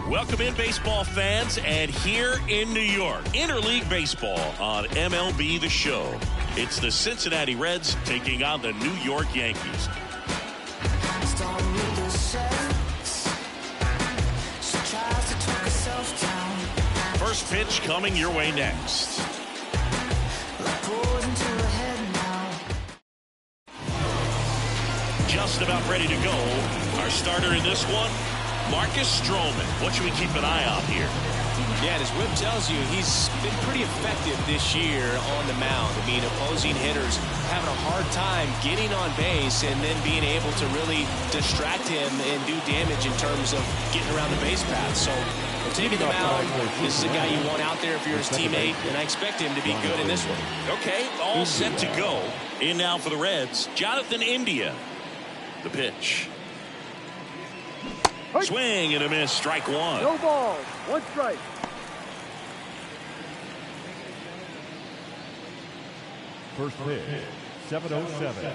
Welcome in, baseball fans, and here in New York, Interleague Baseball on MLB The Show. It's the Cincinnati Reds taking on the New York Yankees. First pitch coming your way next. Just about ready to go. Our starter in this one, Marcus Stroman. What should we keep an eye on here? Yeah, and as Whip tells you, he's been pretty effective this year on the mound. I mean, opposing hitters having a hard time getting on base and then being able to really distract him and do damage in terms of getting around the base path. So, taking the mound, this is a guy you want out there if you're his teammate, and I expect him to be good in this one. Okay, all set to go. In now for the Reds, Jonathan India. The pitch. Swing and a miss, strike one. No ball, one strike. First pitch, 7:07.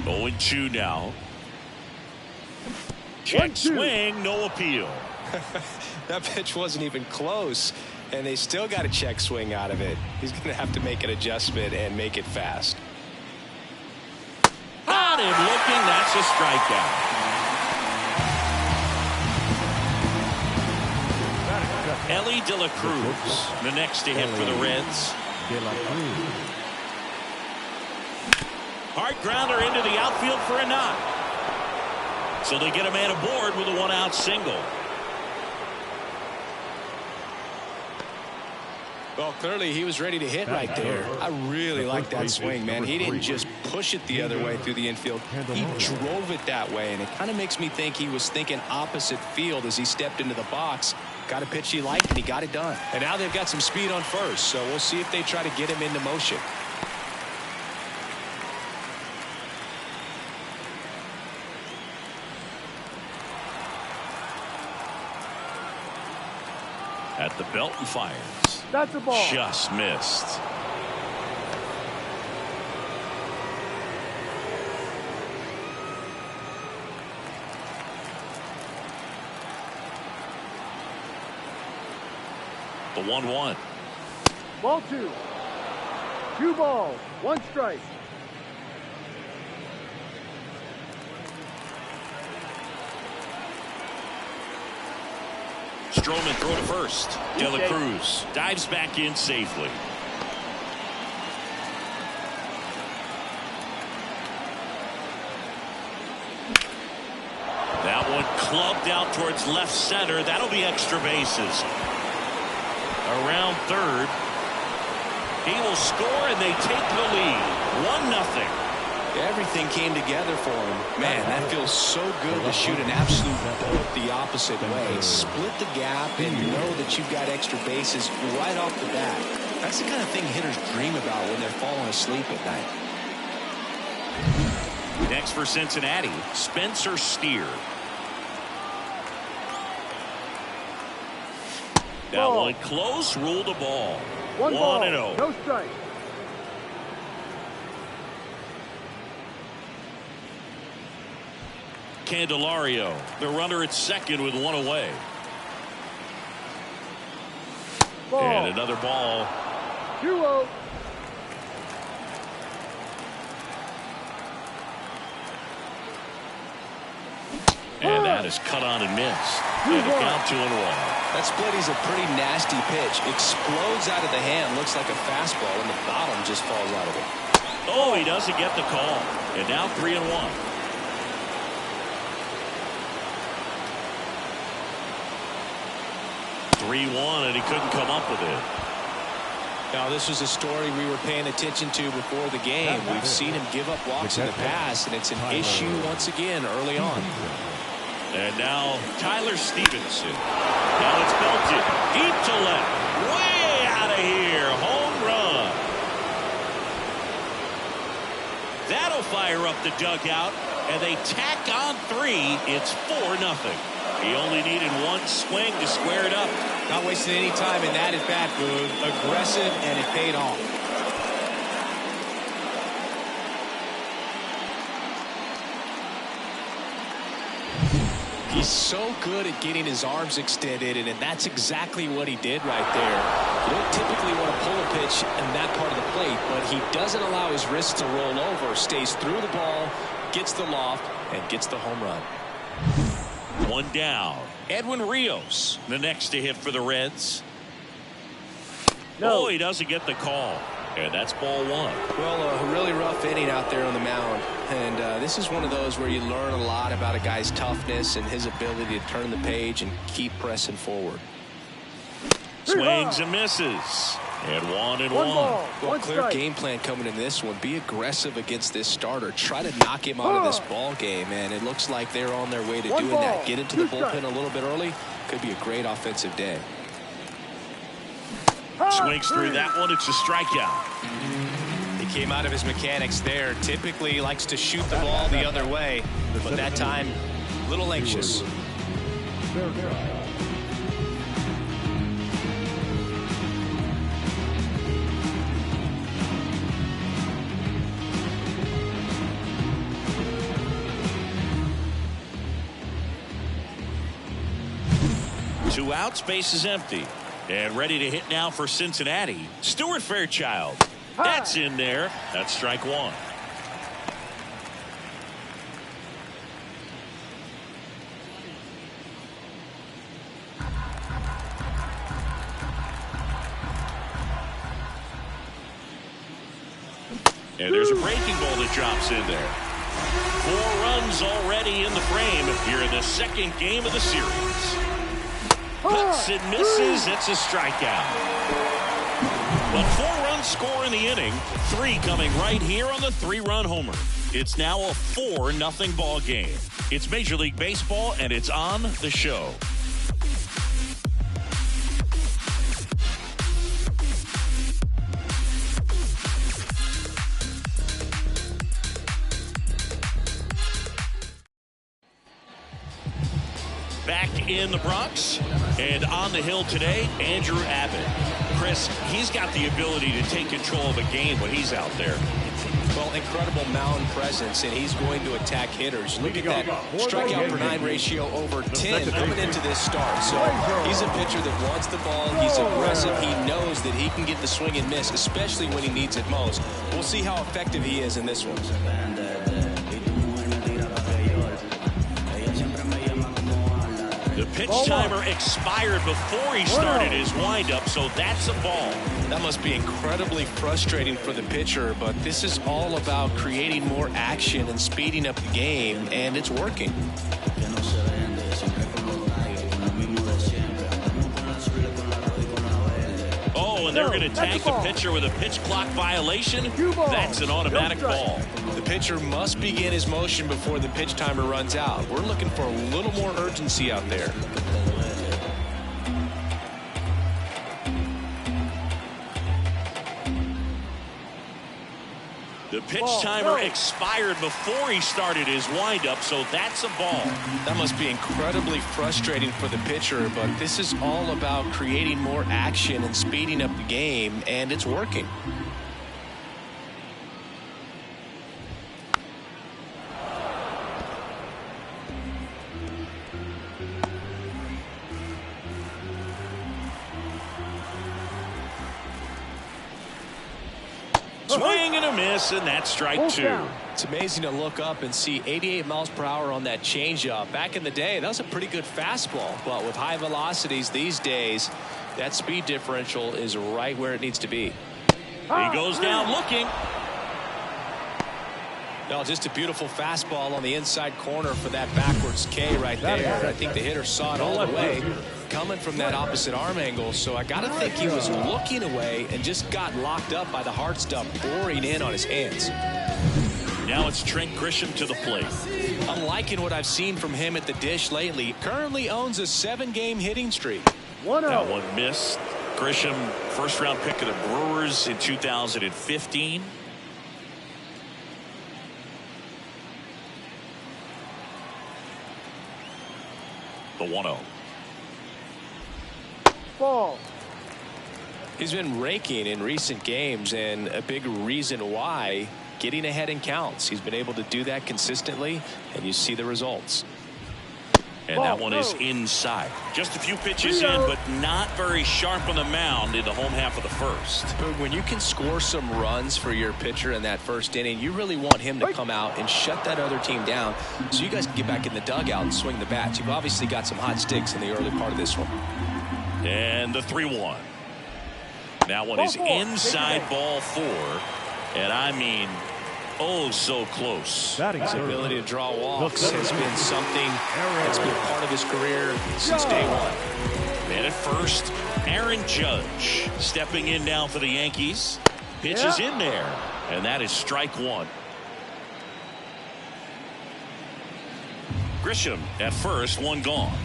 Oh, 0-2 now. Check swing, no appeal. That pitch wasn't even close, and they still got a check swing out of it. He's going to have to make an adjustment and make it fast. Got him looking. That's a strikeout. Ellie De La Cruz, the next to hit for the Reds. Hard grounder into the outfield for a knock. So they get a man aboard with a one-out single. Well, clearly he was ready to hit right there. I really like that swing, man. He didn't just push it the other way through the infield. He drove it that way, and it kind of makes me think he was thinking opposite field as he stepped into the box. Got a pitch he liked, and he got it done. And now they've got some speed on first, so we'll see if they try to get him into motion. At the belt and fires. That's a ball. Just missed. The 1-1. Ball two. 2 balls, 1 strike. Stroman throw to first. De La Cruz dives back in safely. That one clubbed out towards left center. That'll be extra bases. Around third. He will score, and they take the lead. 1-0. Everything came together for him. Man, that feels so good to shoot an absolute bolt the opposite way. Split the gap and know that you've got extra bases right off the bat. That's the kind of thing hitters dream about when they're falling asleep at night. Next for Cincinnati, Spencer Steer. That one close, ruled a ball. 1-0. No strike. Candelario, the runner at second with 1 away. Ball. And another ball. 2-0. And that is cut on and missed. And a count 2-1. That split is a pretty nasty pitch. Explodes out of the hand. Looks like a fastball, and the bottom just falls out of it. Oh, he doesn't get the call. And now 3-1. 3-1, and he couldn't come up with it. Now, this was a story we were paying attention to before the game. We've seen him give up walks in the past, and it's an issue once again early on. And now Tyler Stevenson. Now it's belted. Deep to left. Way out of here. Home run. That'll fire up the dugout, and they tack on 3. It's 4-0. He only needed one swing to square it up. Not wasting any time in that at-bat, Boog. Aggressive, and it paid off. He's so good at getting his arms extended, and that's exactly what he did right there. You don't typically want to pull a pitch in that part of the plate, but he doesn't allow his wrist to roll over, stays through the ball, gets the loft, and gets the home run. 1 down. Edwin Rios, the next to hit for the Reds. No. Oh, he doesn't get the call. And that's ball 1. Well, a really rough inning out there on the mound. And this is one of those where you learn a lot about a guy's toughness and his ability to turn the page and keep pressing forward. Swings and misses. And 1-1. Ball, Well, one clear strike. game plan coming in this one. Be aggressive against this starter. Try to knock him out of this ball game, and it looks like they're on their way to doing ball, that. Get into the 2 bullpen strikes. a little bit early. Could be a great offensive day. Swings through that one. It's a strikeout. He came out of his mechanics there. Typically he likes to shoot the ball the other way, but that time, a little anxious. Two outs, base is empty. And ready to hit now for Cincinnati, Stuart Fairchild. That's in there. That's strike 1. And there's a breaking ball that drops in there. 4 runs already in the frame here in the second game of the series. Cuts and misses. It's a strikeout. But 4 runs score in the inning. 3 coming right here on the 3-run homer. It's now a 4-0 ball game. It's Major League Baseball, and it's on the show. Back in the Bronx and on the hill today, Andrew Abbott. Chris, he's got the ability to take control of a game when he's out there. Well, incredible mound presence, and he's going to attack hitters. Look at that strikeout per 9 ratio over 10 coming into this start. So he's a pitcher that wants the ball. He's aggressive. He knows that he can get the swing and miss, especially when he needs it most. We'll see how effective he is in this one. The pitch timer expired before he started his windup, so that's a ball. That must be incredibly frustrating for the pitcher, but this is all about creating more action and speeding up the game, and it's working. Oh, and they're going to tag the pitcher with a pitch clock violation. That's an automatic ball. The pitcher must begin his motion before the pitch timer runs out. We're looking for a little more urgency out there. The pitch timer expired before he started his windup, so that's a ball. That must be incredibly frustrating for the pitcher, but this is all about creating more action and speeding up the game, and it's working. Swing and a miss, and that's strike 2. It's amazing to look up and see 88 miles per hour on that changeup. Back in the day, that was a pretty good fastball, but with high velocities these days, that speed differential is right where it needs to be. He goes down looking. No, just a beautiful fastball on the inside corner for that backwards K right there. I think the hitter saw it all the way coming from that opposite arm angle, so I got to think he was looking away and just got locked up by the hard stuff pouring in on his hands. Now it's Trent Grisham to the plate. I'm liking what I've seen from him at the dish lately. Currently owns a 7-game hitting streak. That one missed. Grisham, first-round pick of the Brewers in 2015. The 1-0. Ball. He's been raking in recent games, and a big reason why, getting ahead in counts. He's been able to do that consistently, and you see the results. And that one is inside. Just a few pitches in, but not very sharp on the mound in the home half of the first. But when you can score some runs for your pitcher in that first inning, you really want him to come out and shut that other team down so you guys can get back in the dugout and swing the bats. You've obviously got some hot sticks in the early part of this one. And the 3-1. That one is inside, ball 4. And I mean, oh, so close. His ability to draw walks has been something that's been part of his career since day one. And at first, Aaron Judge stepping in now for the Yankees. Pitches in there, and that is strike 1. Grisham at first, 1 gone.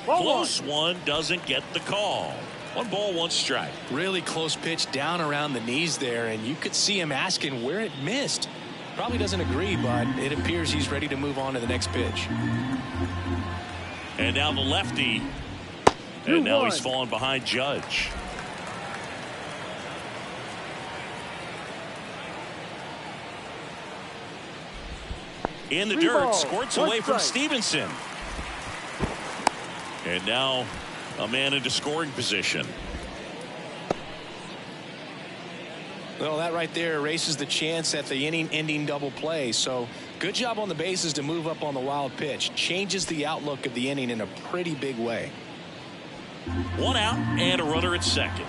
Close one, doesn't get the call. 1 ball, 1 strike. Really close pitch down around the knees there, and you could see him asking where it missed. Probably doesn't agree, but it appears he's ready to move on to the next pitch. And now the lefty. And now he's falling behind Judge. In the dirt, squirts away from Stevenson. And now a man into scoring position. Well, that right there erases the chance at the inning-ending double play. So good job on the bases to move up on the wild pitch. Changes the outlook of the inning in a pretty big way. 1 out and a runner at second.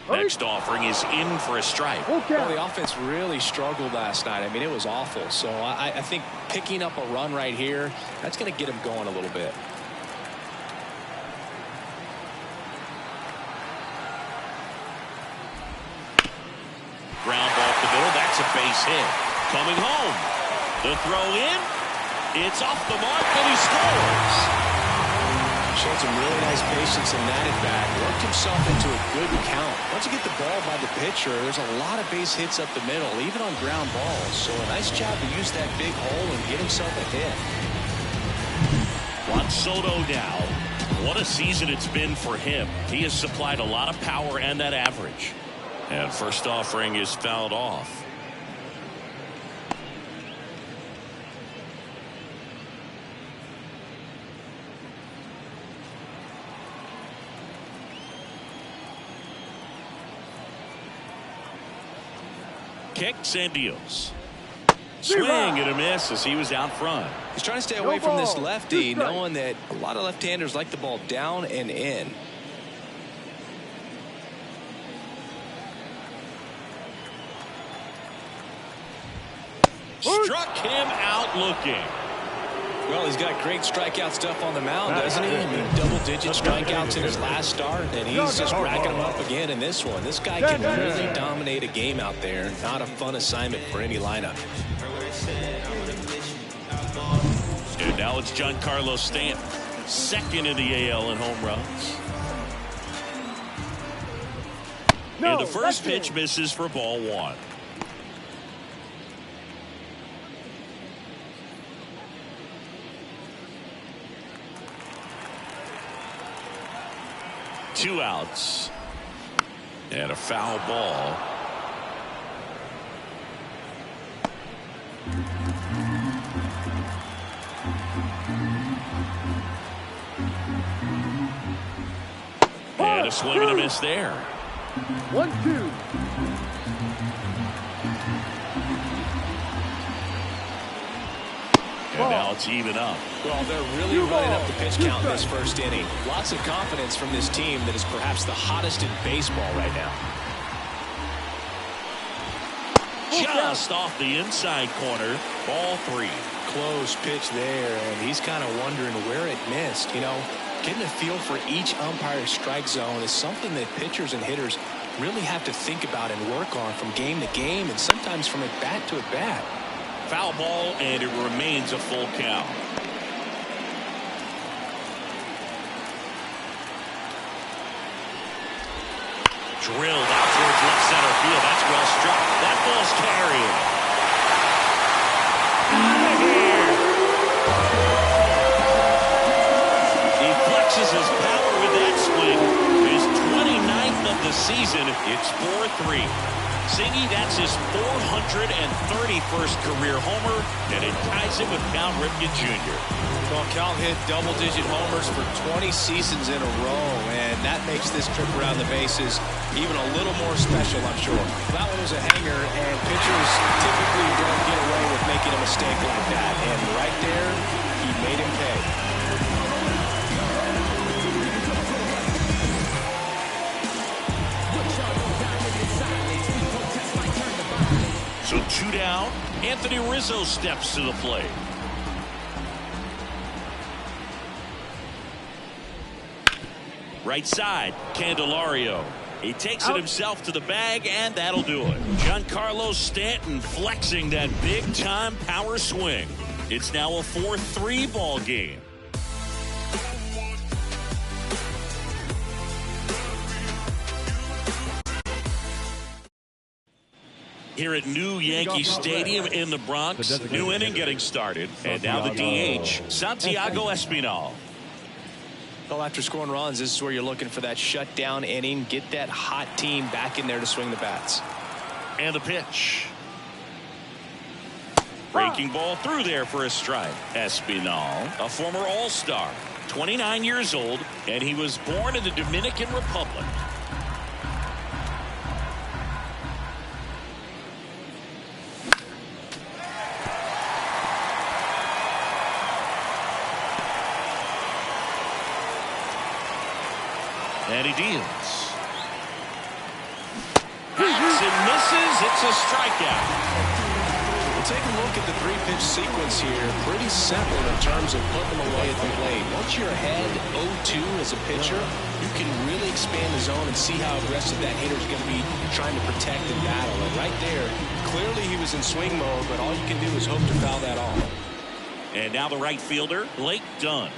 Next offering is in for a strike. Well, the offense really struggled last night. I mean, it was awful. So I think picking up a run right here, that's going to get him going a little bit. Ground ball up the middle. That's a base hit. Coming home. The throw in. It's off the mark, and he scores. Showed some really nice patience in that at bat. Worked himself into a good count. Once you get the ball by the pitcher, there's a lot of base hits up the middle, even on ground balls. So a nice job to use that big hole and get himself a hit. Juan Soto now. What a season it's been for him. He has supplied a lot of power and that average. And first offering is fouled off. Kicks and deals. Swing and a miss as he was out front. He's trying to stay away from this lefty, knowing that a lot of left-handers like the ball down and in. Struck him out looking. Well, he's got great strikeout stuff on the mound, doesn't he? I mean, double-digit strikeouts in his last start, and he's just racking them up again in this one. This guy can really dominate a game out there. Not a fun assignment for any lineup. And now it's Giancarlo Stanton, second in the AL in home runs. And the first pitch misses for ball 1. Two outs and a foul ball. And a swing and a miss there. 1-2. And now it's even up. Well, they're really running up the pitch count in this first inning. Lots of confidence from this team that is perhaps the hottest in baseball right now. Just off the inside corner, ball 3. Close pitch there, and he's kind of wondering where it missed. You know, getting a feel for each umpire's strike zone is something that pitchers and hitters really have to think about and work on from game to game, and sometimes from at bat to at bat. Foul ball, and it remains a full count. Drilled out towards left center field. season, it's 4-3. Singy, that's his 431st career homer, and it ties him with Cal Ripken Jr. Well, Cal hit double-digit homers for 20 seasons in a row, and that makes this trip around the bases even a little more special, I'm sure. That one was a hanger, and pitchers typically don't get away with making a mistake like that. And right there, he made him pay. So 2 down. Anthony Rizzo steps to the plate. Right side, Candelario. He takes it himself to the bag, and that'll do it. Giancarlo Stanton flexing that big-time power swing. It's now a 4-3 ball game. Here at New Yankee Stadium in the Bronx, new inning getting started. And now the DH, Santiago Espinal. Well, after scoring runs, this is where you're looking for that shutdown inning. Get that hot team back in there to swing the bats. And the pitch. Breaking ball through there for a strike. Espinal, a former All-Star, 29 years old, and he was born in the Dominican Republic. And he deals. Hacks and misses. It's a strikeout. We'll take a look at the 3-pitch sequence here. Pretty simple in terms of putting them away at the plate. Once you're ahead 0-2 as a pitcher, you can really expand the zone and see how aggressive that hitter is going to be trying to protect and battle. And right there, clearly he was in swing mode, but all you can do is hope to foul that off. And now the right fielder, Blake Dunn.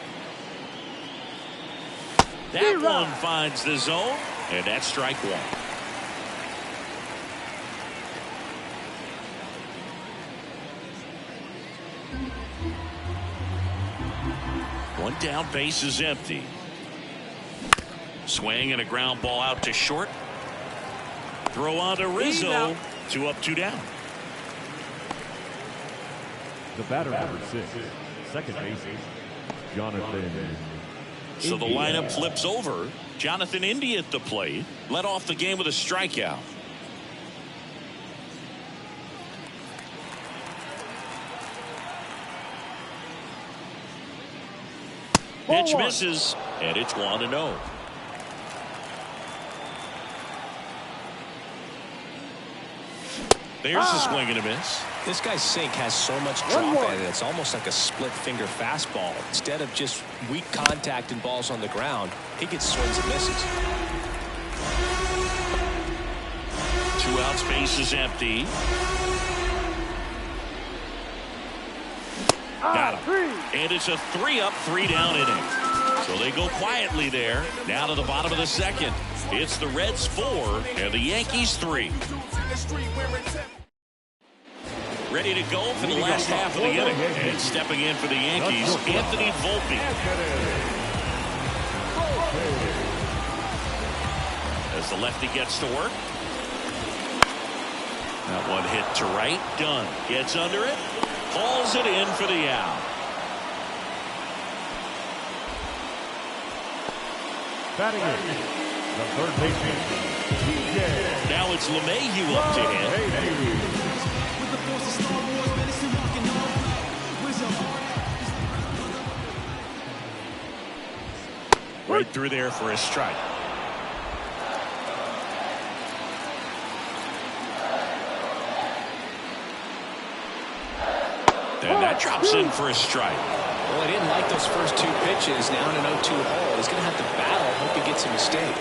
That one finds the zone, and that's strike one. One down, base is empty. Swing and a ground ball out to short. Throw on to Rizzo. 2 up, 2 down. The batter, number 6, second baseman, Jonathan. So the lineup flips over. Jonathan India at the plate. Led off the game with a strikeout. Pitch misses, and it's 1-0. There's a swing and a miss. This guy's sink has so much drop in it. It's almost like a split finger fastball. Instead of just weak contact and balls on the ground, he gets swings and misses. 2 outs, base is empty. Got him. And it's a 3 up, 3 down inning. So they go quietly there. Now to the bottom of the second. It's the Reds 4 and the Yankees 3. Ready to go for the last half of the inning. And stepping in for the Yankees, Anthony Volpe. As the lefty gets to work. That one hit to right. Dunn gets under it. Hauls it in for the out. Batting it, the third baseman, Now it's LeMahieu up to hit. Right through there for a strike. And that drops in for a strike. Well, he didn't like those first 2 pitches. Now in an 0-2 hole, he's going to have to battle. Hope he gets a mistake.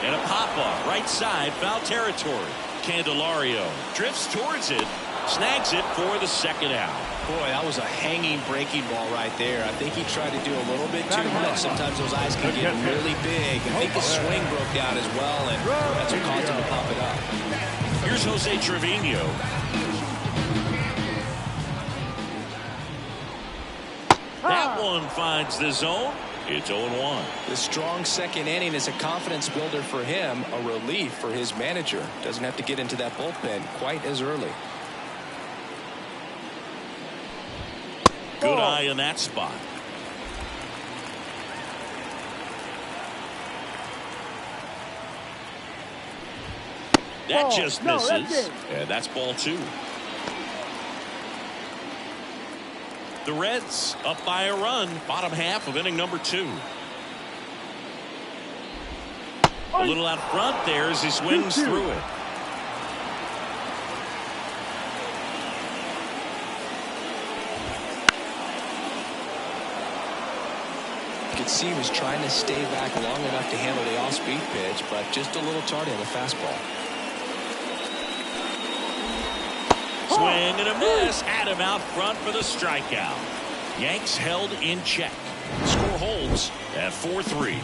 And a pop-up, right side, foul territory. Candelario drifts towards it, snags it for the second out. Boy, that was a hanging breaking ball right there. I think he tried to do a little bit too much. Sometimes those eyes can get really big. I think his swing broke down as well, and that's what caused him to pop it up. Here's Jose That one finds the zone. It's 0-1. The strong second inning is a confidence builder for him, a relief for his manager. Doesn't have to get into that bullpen quite as early. Good eye in that spot. That just misses. And that's ball 2. The Reds up by a run, bottom half of inning number 2. A little out front there as he swings through it. You could see he was trying to stay back long enough to handle the off-speed pitch, but just a little tardy on the fastball. Swing and a miss. Adam out front for the strikeout. Yanks held in check. Score holds at 4-3.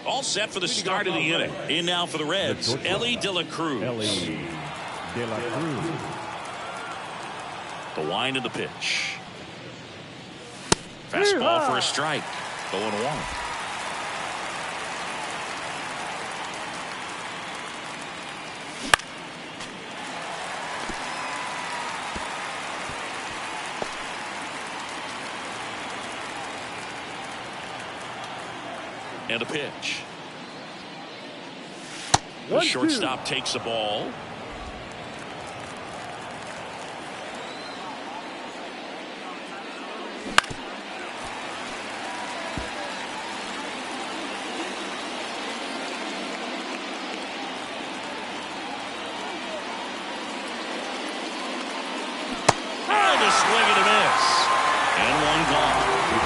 All set for the start of the inning. In now for the Reds, Ellie De La Cruz. Ellie De La Cruz. The wind of the pitch. Fastball for a strike. 0-1. And a pitch. The shortstop takes the ball.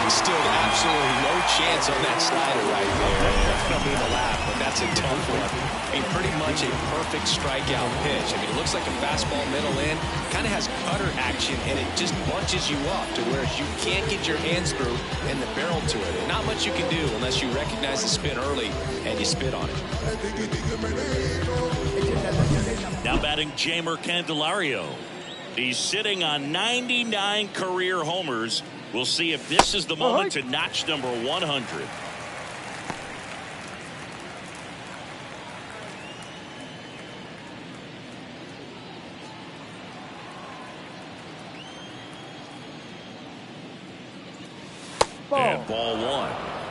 Still absolutely no chance on that slider right there. That'll be the lap, but that's a tough one. I mean, pretty much a perfect strikeout pitch. I mean, it looks like a fastball middle in. Kind of has cutter action, and it just bunches you up to where you can't get your hands through and the barrel to it. And not much you can do unless you recognize the spin early and you spit on it. Now batting Jeimer Candelario. He's sitting on 99 career homers. We'll see if this is the moment to notch number 100. And ball 1.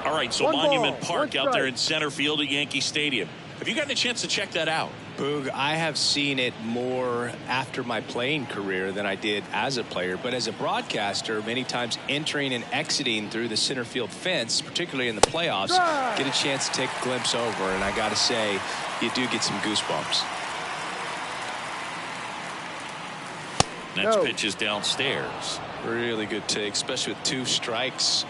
All right, so Monument Park out there in center field at Yankee Stadium. Have you gotten a chance to check that out? Boog, I have seen it more after my playing career than I did as a player. But as a broadcaster, many times entering and exiting through the center field fence, particularly in the playoffs, get a chance to take a glimpse over. And I got to say, you do get some goosebumps. Next pitch is downstairs. Really good take, especially with 2 strikes.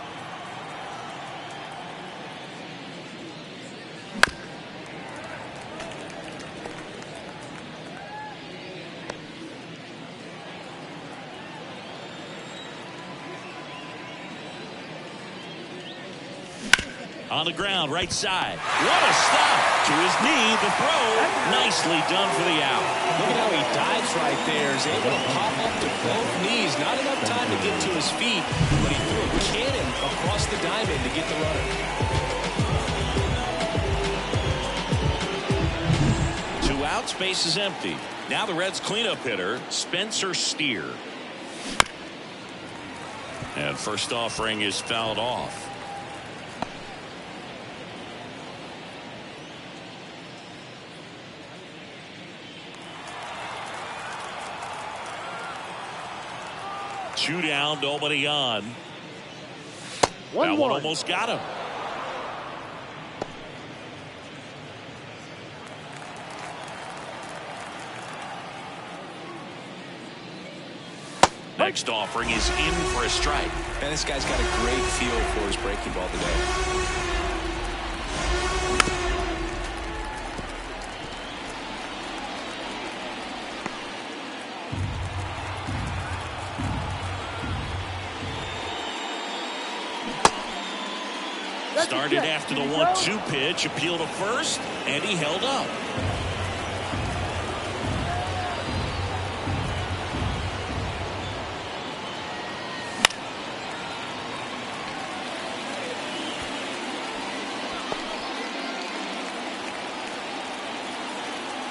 On the ground, right side. What a stop. To his knee, the throw. Nicely done for the out. Look at how he dives right there. He's able to pop up to both knees. Not enough time to get to his feet, but he threw a cannon across the diamond to get the runner. 2 outs, base is empty. Now the Reds cleanup hitter, Spencer Steer. And first offering is fouled off. Two down, nobody on. That one almost got him. Next offering is in for a strike. And this guy's got a great feel for his breaking ball today. Started after the 1-2 pitch, appealed to first, and he held up.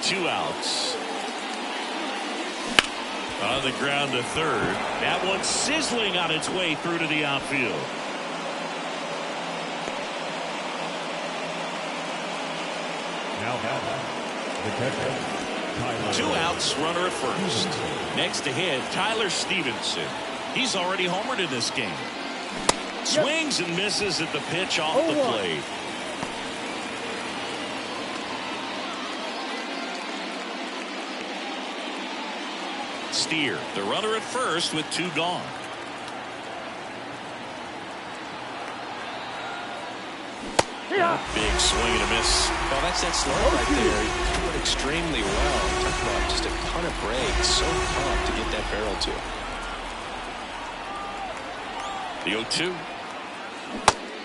Two outs. On the ground to third. That one sizzling on its way through to the outfield. Now the catcher, Tyler. Two outs, runner at first. Next to hit, Tyler Stevenson. He's already homered in this game. Swings and misses at the pitch off the plate. Steer, the runner at first with two gone. Big swing and a miss. Well, that's that slow right there. He threw it extremely well. Talk about just a ton of breaks. So tough to get that barrel to. The 0-2.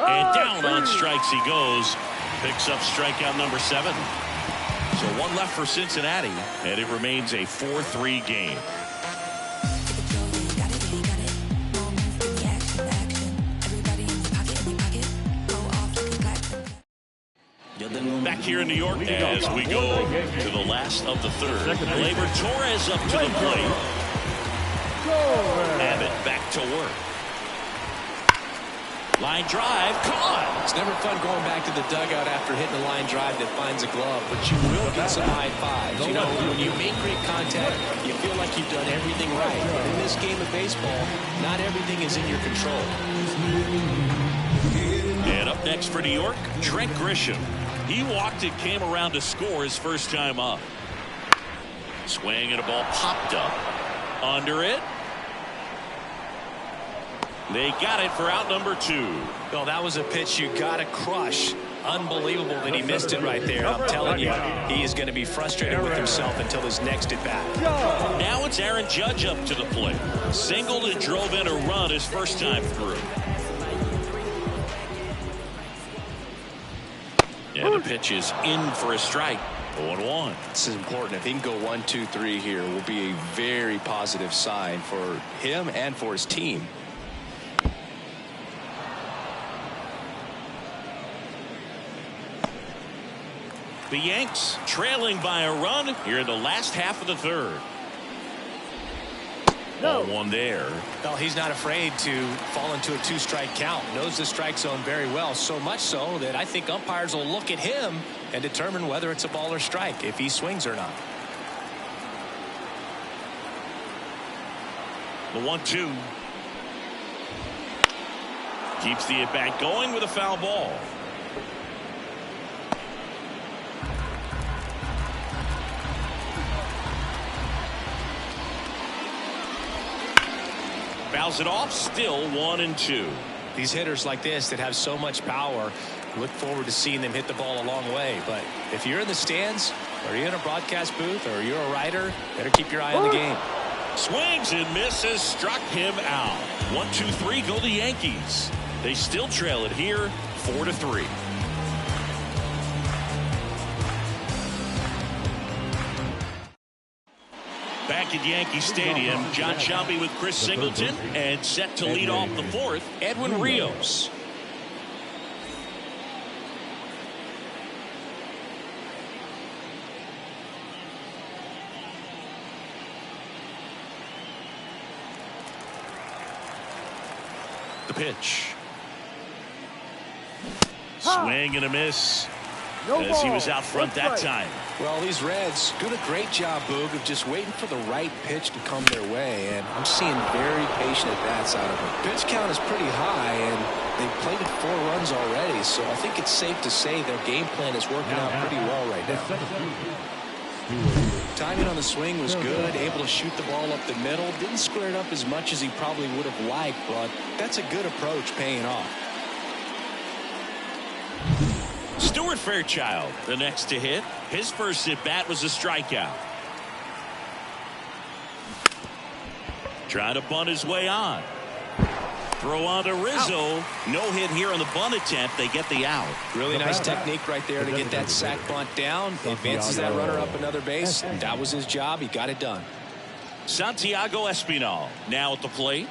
And down on strikes he goes. Picks up strikeout number 7. So one left for Cincinnati, and it remains a 4-3 game. Back here in New York as we go to the last of the third. Gleyber Torres up to the plate. Abbott back to work. Line drive, caught. It's never fun going back to the dugout after hitting a line drive that finds a glove, but you will get some high fives. You know, when you make great contact, you feel like you've done everything right. But in this game of baseball, not everything is in your control. And up next for New York, Trent Grisham. He walked and came around to score his first time up. Swing and a ball popped up. Under it. They got it for out number 2. Well, that was a pitch you got to crush. Unbelievable that he missed it right there. I'm telling you, he is going to be frustrated with himself until his next at bat. Now it's Aaron Judge up to the plate. Singled and drove in a run his first time through. And the pitch is in for a strike. 0-1. This is important. If he can go 1-2-3 here, will be a very positive sign for him and for his team. The Yanks trailing by a run here in the last half of the third. 0-1 there. Well, he's not afraid to fall into a 2-strike count. Knows the strike zone very well, so much so that I think umpires will look at him and determine whether it's a ball or strike, if he swings or not. The 1-2. Keeps the at-bat going with a foul ball. Fouls it off, still 1-2. These hitters like this that have so much power, look forward to seeing them hit the ball a long way. But if you're in the stands, or you're in a broadcast booth, or you're a writer, better keep your eye on the game. Swings and misses, struck him out. 1-2-3 go the Yankees. They still trail it here, 4-3. Back at Yankee Stadium, John Shelby with Chris Singleton, and set to lead off the fourth, Edwin Rios. The pitch. Swing and a miss as he was out front that time. Well, these Reds doing a great job, Boog, of just waiting for the right pitch to come their way, and I'm seeing very patient at-bats out of them. Pitch count is pretty high, and they've played it 4 runs already, so I think it's safe to say their game plan is working out pretty well right now. Timing on the swing was good, able to shoot the ball up the middle. Didn't square it up as much as he probably would have liked, but that's a good approach paying off. Stuart Fairchild, the next to hit. His first at-bat was a strikeout. Trying to bunt his way on. Throw on to Rizzo. No hit here on the bunt attempt. They get the out. Really nice technique right there to get that sac bunt down. Advances that runner up another base. That was his job. He got it done. Santiago Espinal now at the plate.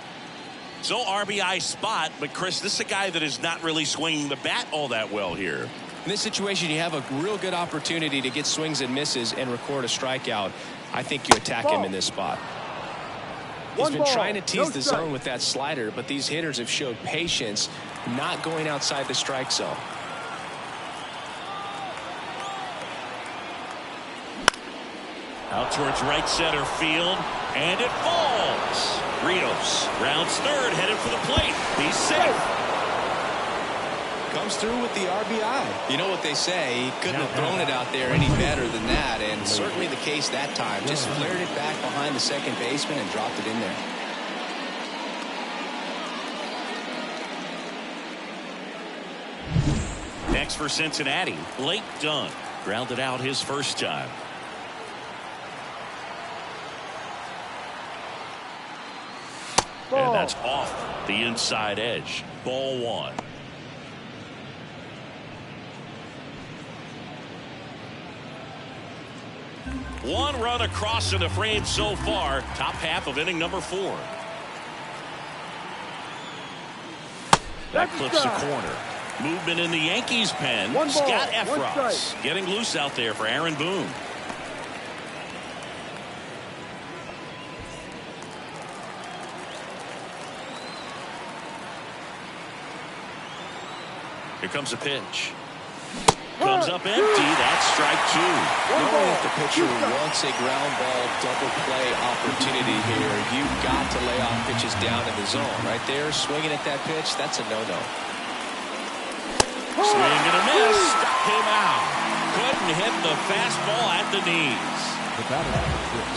So RBI spot, but Chris, this is a guy that is not really swinging the bat all that well here. In this situation, you have a real good opportunity to get swings and misses and record a strikeout. I think you attack him in this spot. He's been trying to tease the zone with that slider, but these hitters have showed patience, not going outside the strike zone. Out towards right center field, and it falls. Rios rounds third, headed for the plate. He's safe. Comes through with the RBI. You know what they say, he couldn't have thrown it out there any better than that, and certainly the case that time. Just flared it back behind the second baseman and dropped it in there. Next for Cincinnati, Blake Dunn. Grounded out his first time. And that's off the inside edge. Ball one. One run across in the frame so far. Top half of inning number 4. That clips the corner. Movement in the Yankees pen. Scott Efros getting loose out there for Aaron Boone. Here comes a pitch. Comes up empty. That's strike 2. Knowing if the pitcher wants a ground ball double play opportunity here, you've got to lay off pitches down in the zone. Right there, swinging at that pitch, that's a no-no. Swing and a miss. Struck him out. Couldn't hit the fastball at the knees.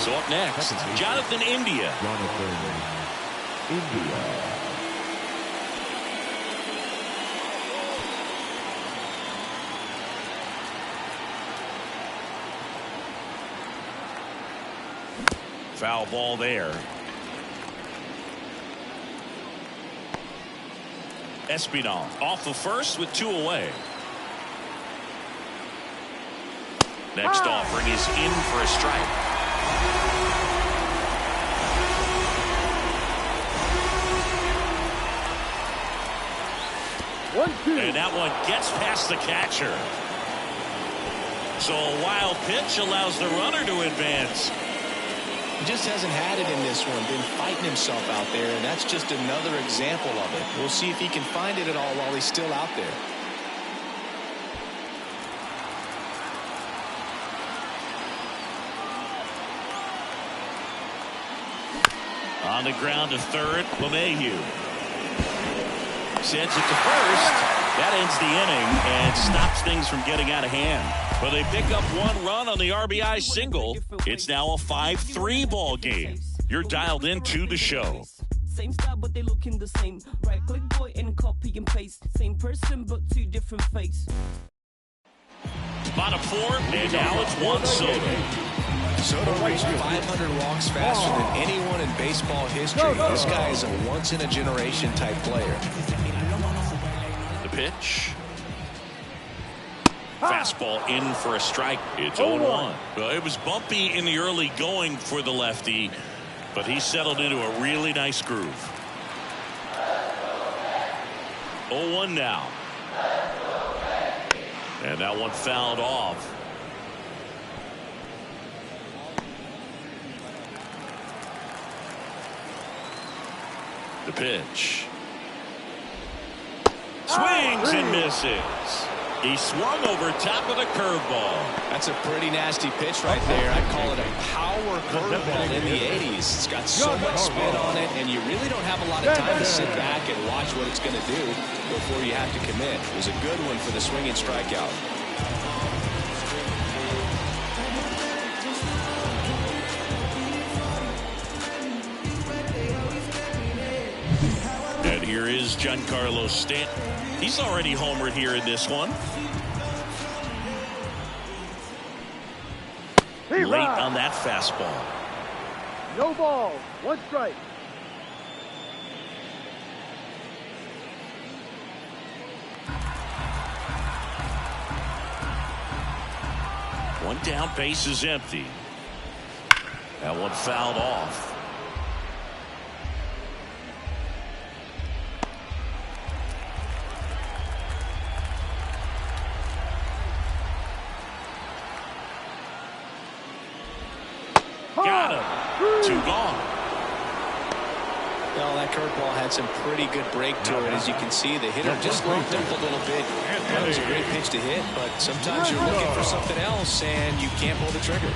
So up next, Jonathan India. Foul ball there. Espinal off the first with 2 away. Next offering is in for a strike. And that one gets past the catcher. So a wild pitch allows the runner to advance. He just hasn't had it in this one, been fighting himself out there, and that's just another example of it. We'll see if he can find it at all while he's still out there. On the ground to third, LeMahieu sends it to first. That ends the inning and stops things from getting out of hand. But they pick up 1 run on the RBI single. It's now a 5-3 ball game. You're dialed into the show. Same style, but they looking the same. Right click boy and copy and paste. Same person, but 2 different face. Bottom 4, and now it's Juan Soto. Soto reached 500 walks faster than anyone in baseball history. This guy is a once-in-a-generation type player. The pitch. Fastball in for a strike. It's 0-1. Well, it was bumpy in the early going for the lefty, but he settled into a really nice groove. 0-1 now. And that one fouled off. The pitch. Swings and misses. He swung over top of the curveball. That's a pretty nasty pitch right there. I'd call it a power curveball in the 80s. It's got so much spin on it, and you really don't have a lot of time to sit back and watch what it's going to do before you have to commit. It was a good one for the swinging strikeout. And here is Giancarlo Stanton. He's already homered here in this one. Late on that fastball. No ball, 1 strike. down, base is empty. That one fouled off. Got him. 2 gone. Well, that curveball had some pretty good break to it. As you can see, the hitter just locked up a little bit. That was a great pitch to hit, but sometimes you're looking for something else and you can't pull the trigger.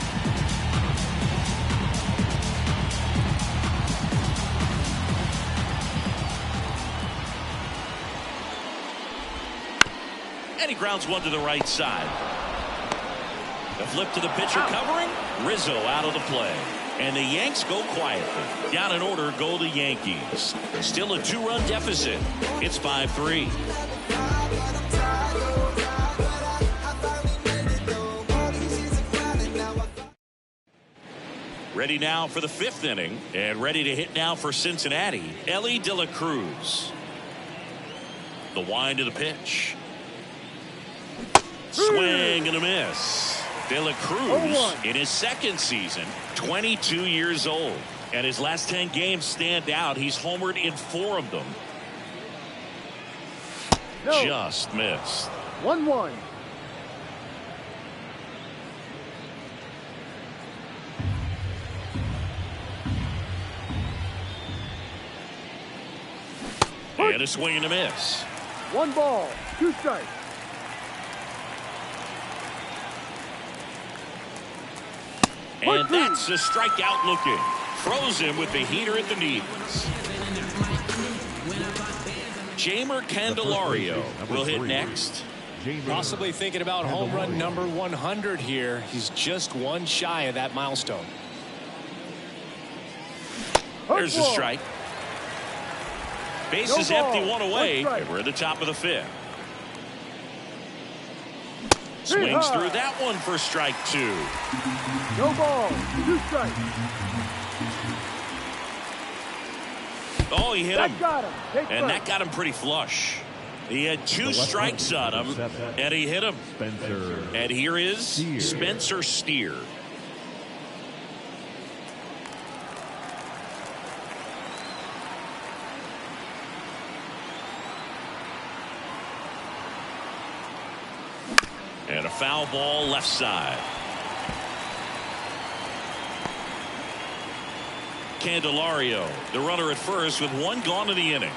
And he grounds one to the right side. The flip to the pitcher covering. Rizzo out of the play. And the Yanks go quietly. Down in order go the Yankees. Still a 2-run deficit. It's 5-3. Ready now for the 5th inning. And ready to hit now for Cincinnati. Ellie De La Cruz. The wind of the pitch. Swing and a miss. De La Cruz in his 2nd season, 22 years old. And his last 10 games stand out. He's homered in 4 of them. No. Just missed. 1-1. And a swing and a miss. 1 ball, 2 strikes. And that's a strikeout looking. Throws him with the heater at the knees. Jeimer Candelario will hit next. Possibly thinking about home run number 100 here. He's just 1 shy of that milestone. There's a strike. Base is empty, 1 away. And we're at the top of the 5th. Swings through that one for strike 2. No ball, 2 strikes. Oh, he hit him. Got him. And that got him pretty flush. He had 2 strikes on him, and he hit him. And here is Spencer Steer. And a foul ball left side. Candelario, the runner at first with 1 gone in the inning.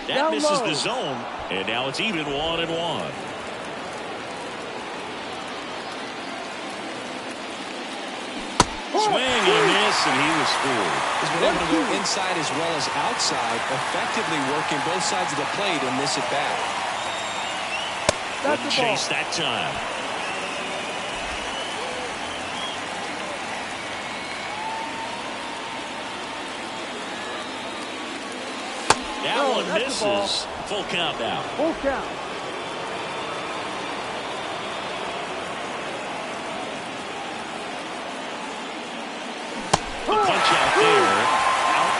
That misses the zone, and now it's even 1-1. Swing and a miss, and he was fooled. He's been able to go inside as well as outside, effectively working both sides of the plate in this at bat. Couldn't chase that time. That one misses. Full count now. Full count. The punch out there. Out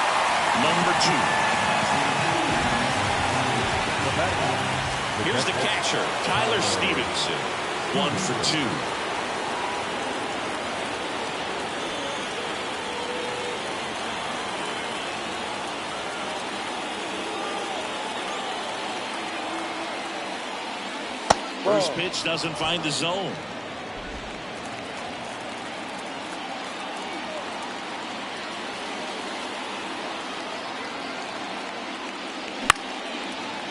number 2. Here's the catcher, Tyler Stevenson. 1 for 2. First pitch doesn't find the zone.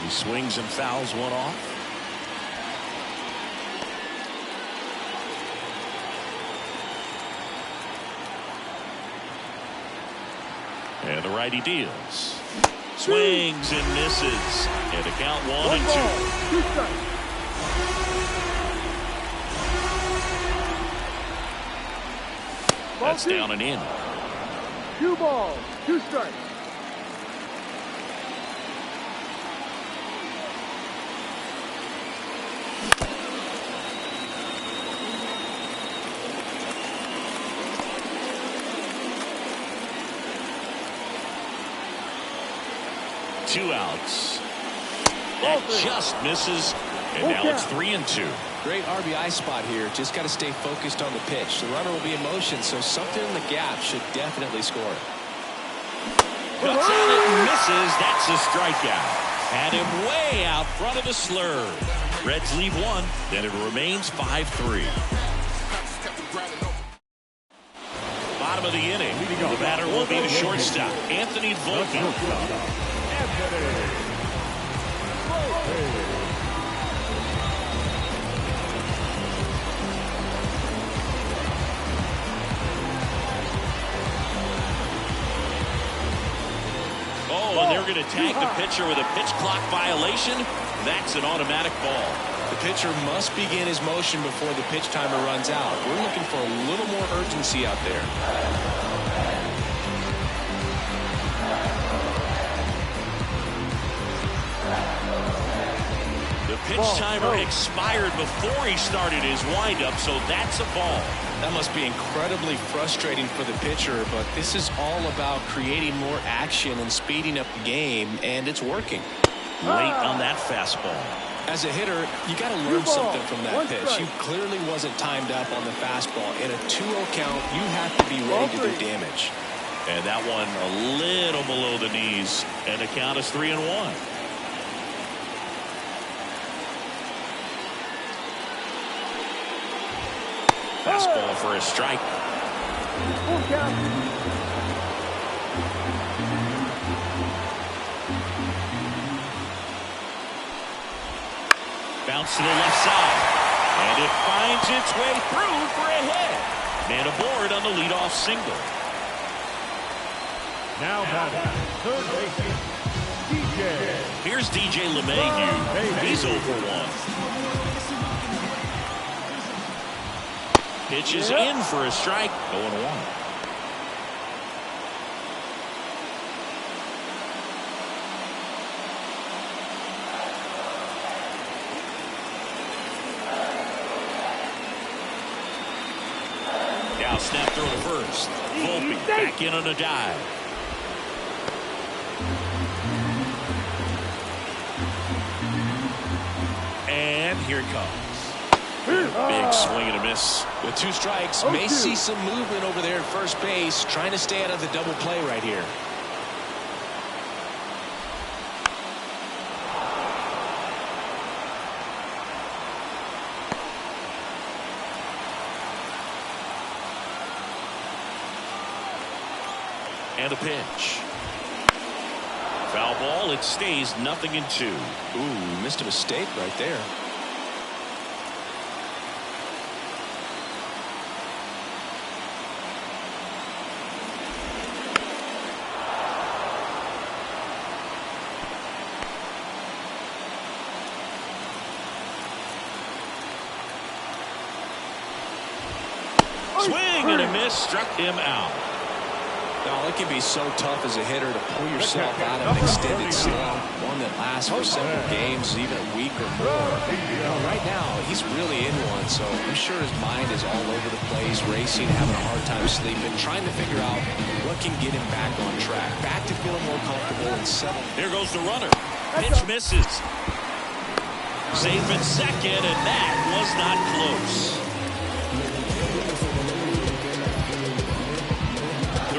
He swings and fouls one off. And the righty deals. Swings and misses. And the count 1-2. That's down and in. 2 balls, 2 strikes. Two outs. That just misses. And now it's 3-2. Great RBI spot here. Just got to stay focused on the pitch. The runner will be in motion, so something in the gap should definitely score it. Cuts on it and misses. That's a strikeout. Had him way out front of the slur. Reds lead one. Then it remains 5-3. Bottom of the inning. The batter will be the shortstop, Anthony Volpe. Oh, and they're going to tag the pitcher with a pitch clock violation. That's an automatic ball. The pitcher must begin his motion before the pitch timer runs out. We're looking for a little more urgency out there. The pitch timer expired before he started his windup, so that's a ball. That must be incredibly frustrating for the pitcher, but this is all about creating more action and speeding up the game, and it's working. Late on that fastball. As a hitter, you got to learn something from that pitch. You clearly wasn't timed up on the fastball. In a 2-0 count, you have to be ready to do damage. And that one a little below the knees, and the count is 3-1. Fastball for a strike. Bounce to the left side. And it finds its way through for a hit. Man aboard on the leadoff single. Now batting, third baseman, DJ. Here's DJ LeMahieu. He's 0 for 1. Pitch is in for a strike. 0-1. Now snap throw to first. Volpe back in on a dive. And here it comes. Big swing and a miss. With 2 strikes, may see some movement over there at first base, trying to stay out of the double play right here. And a pitch. Foul ball. It stays 0-2. Ooh, missed a mistake right there. Swing and a miss. Struck him out. Now, it can be so tough as a hitter to pull yourself out of an extended slump, one that lasts for several games, even a week or more. Right now, he's really in one, so I'm sure his mind is all over the place, racing, having a hard time sleeping, trying to figure out what can get him back on track, back to feeling more comfortable and settled. Here goes the runner. Pitch misses. Safe at second, and that was not close.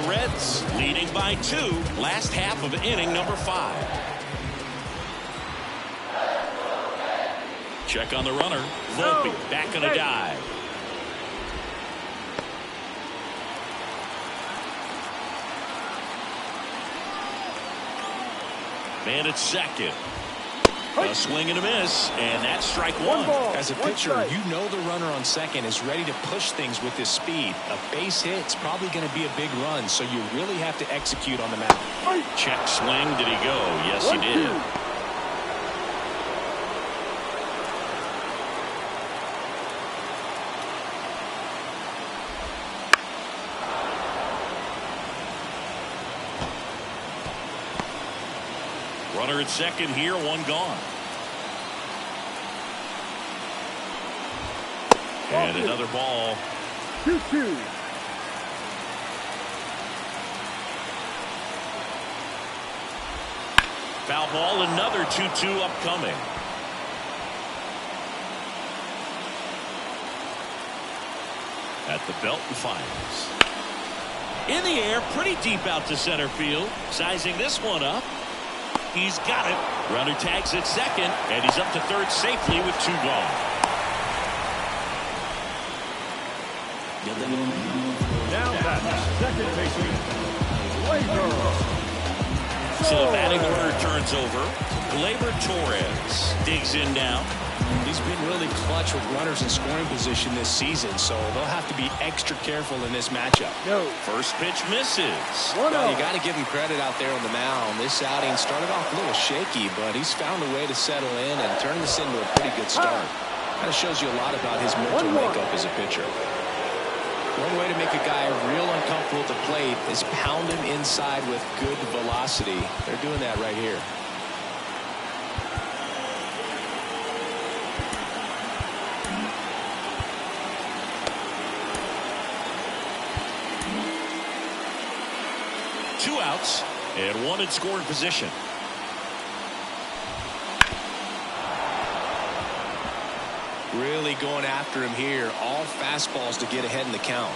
Reds leading by 2. Last half of inning number 5. Check on the runner. Volpe back on a dive. Man at second. A swing and a miss, and that's strike 1. As a pitcher, you know the runner on second is ready to push things with his speed. A base hit's probably going to be a big run, so you really have to execute on the mound. Check swing. Did he go? Yes, he did. Runner at second here, 1 gone. And another ball. 2-2. Foul ball, another 2-2 upcoming. At the belt and fires. In the air, pretty deep out to center field. Sizing this one up. He's got it. Runner tags at second, and he's up to third safely with 2 gone. Now that's second baseman, Gleyber. So the batting order turns over. Gleyber Torres digs in now. He's been really clutch with runners in scoring position this season, so they'll have to be extra careful in this matchup. No. First pitch misses. One Well, out. you got to give him credit out there on the mound. This outing started off a little shaky, but he's found a way to settle in and turn this into a pretty good start. Kind of shows you a lot about his mental makeup as a pitcher. One way to make a guy real uncomfortable at the plate is pound him inside with good velocity. They're doing that right here. Two outs and one in scoring position. Really going after him here. All fastballs to get ahead in the count.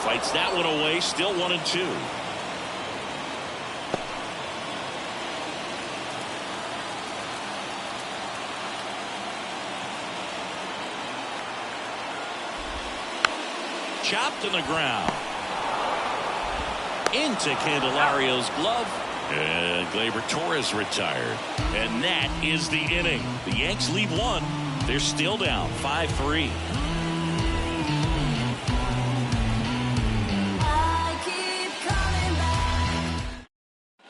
Fights that one away. Still 1-2. Chopped in the ground. Into Candelario's glove. And Gleyber Torres retired. And that is the inning. The Yanks lead 1. They're still down 5-3.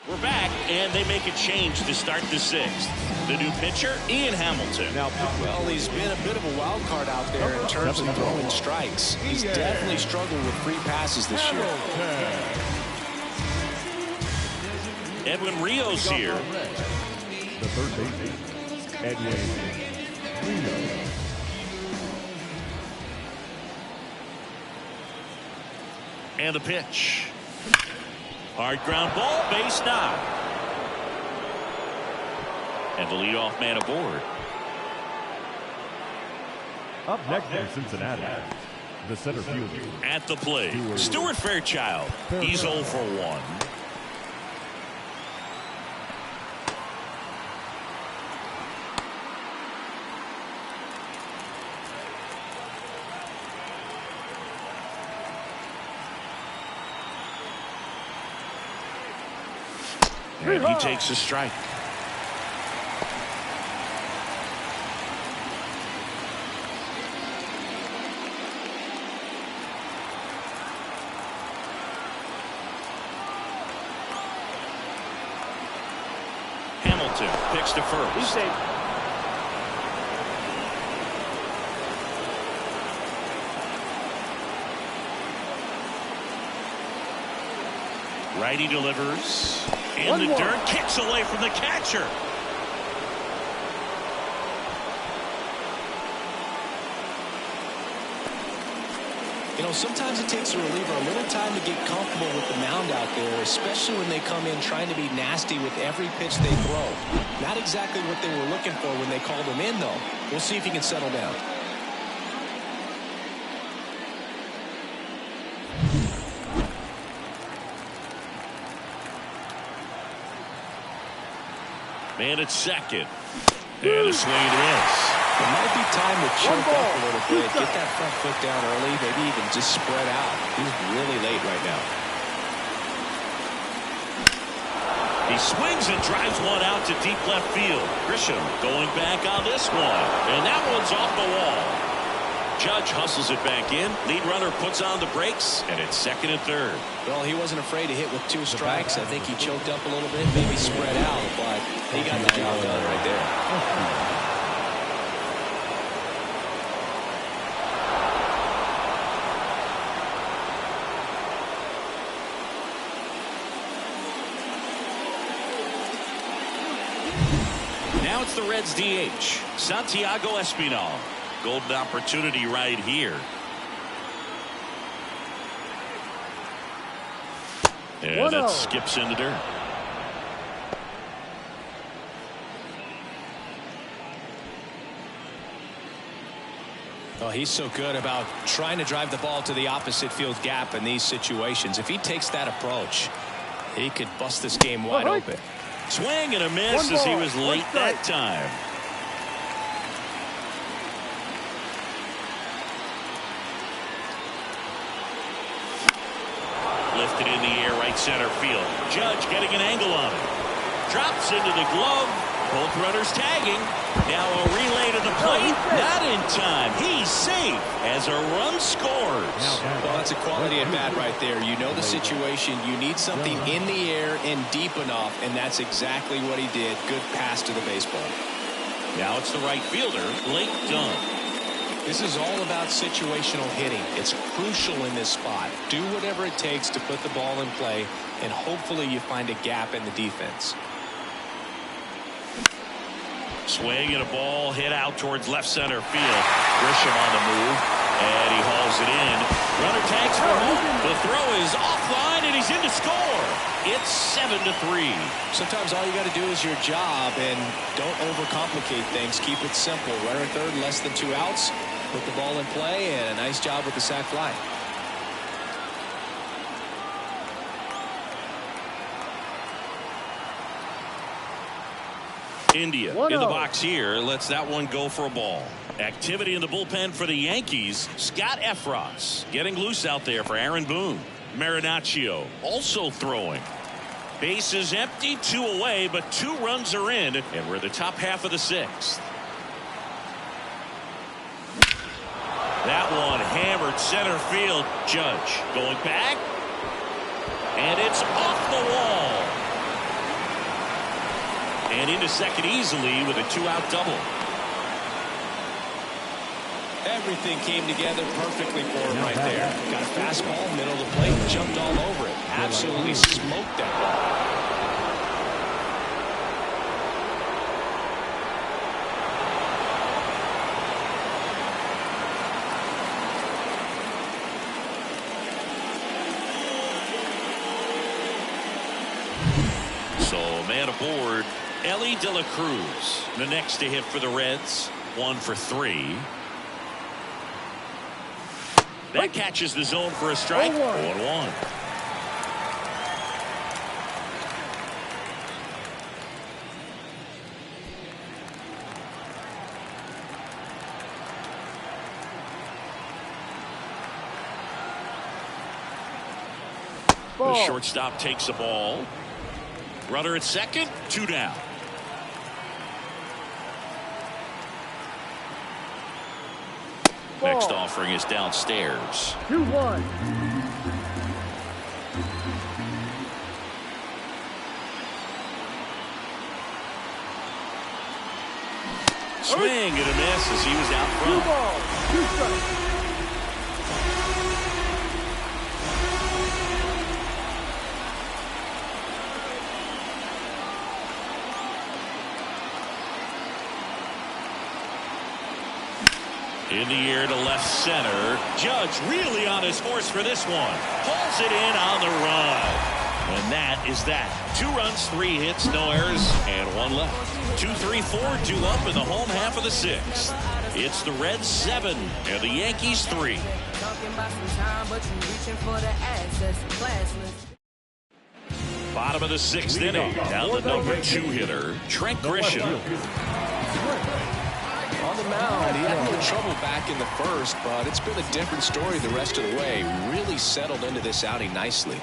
We're back, and they make a change to start the 6th. The new pitcher, Ian Hamilton. Now, well, he's been a bit of a wild card out there in terms of throwing strikes. He's definitely struggled with free passes this year. Edwin Rios here. The third baseman, Edwin Rios. And the pitch. Hard ground ball, base knock. And the leadoff man aboard. Up next for Cincinnati, the center fielder. At the plate, Stuart Fairchild. He's 0 for 1. And he takes a strike. Hamilton picks to first. He's safe. Righty delivers. In the dirt, kicks away from the catcher. You know, sometimes it takes a reliever a little time to get comfortable with the mound out there, especially when they come in trying to be nasty with every pitch they throw. Not exactly what they were looking for when they called him in, though. We'll see if he can settle down. Man at second. And a swing and a miss. It might be time to choke up a little bit, get that front foot down early, maybe even just spread out. He's really late right now. He swings and drives one out to deep left field. Grisham going back on this one. And that one's off the wall. Judge hustles it back in. Lead runner puts on the brakes, and it's second and third. Well, he wasn't afraid to hit with 2 strikes. I think he choked up a little bit, maybe spread out, but he got the job done right there. Now it's the Reds DH, Santiago Espinal. Golden opportunity right here. And that skips into dirt. Oh, he's so good about trying to drive the ball to the opposite field gap in these situations. If he takes that approach, he could bust this game wide open. Swing and a miss as he was late that time. Lifted in the air, right center field. Judge getting an angle on it. Drops into the glove. Both runners tagging. Now a relay to the plate. Not in time. He's safe as a run scores. Well, that's a quality at bat right there. You know the situation. You need something in the air and deep enough, and that's exactly what he did. Good pass to the baseball. Now it's the right fielder, Blake Dunn. This is all about situational hitting. It's crucial in this spot. Do whatever it takes to put the ball in play, and hopefully you find a gap in the defense. Swing and a ball hit out towards left center field. Grisham on the move, and he hauls it in. Runner tags for home. The throw is offline, and he's in to score. It's 7-3. Sometimes all you got to do is your job, and don't overcomplicate things. Keep it simple. Runner third, less than 2 outs. Put the ball in play, and a nice job with the sac fly. India in the box here lets that one go for a ball. Activity in the bullpen for the Yankees. Scott Efros getting loose out there for Aaron Boone. Marinaccio also throwing. Bases empty, 2 away, but 2 runs are in, and we're the top half of the 6th. That one hammered center field. Judge going back, and it's off the wall. And into second easily with a 2-out double. Everything came together perfectly for him right there. Got a fastball, middle of the plate, jumped all over it. Absolutely smoked that ball. So man aboard, Ellie De La Cruz, the next to hit for the Reds. 1 for 3. That catches the zone for a strike. 0-1. The shortstop takes the ball. Runner at second, 2 down. Next offering is downstairs. 2-1. Swing and a miss as he was out front. 2 balls, 2 strikes. In the air to left center. Judge really on his horse for this one. Pulls it in on the run. And that is that. 2 runs, 3 hits, no errors, and 1 left. 2-3-4, 2 up in the home half of the 6th. It's the Reds 7 and the Yankees 3. Bottom of the 6th inning. Now the number 2 hitter, Trent Grisham. On the mound, he had a little trouble back in the first, but it's been a different story the rest of the way. Really settled into this outing nicely.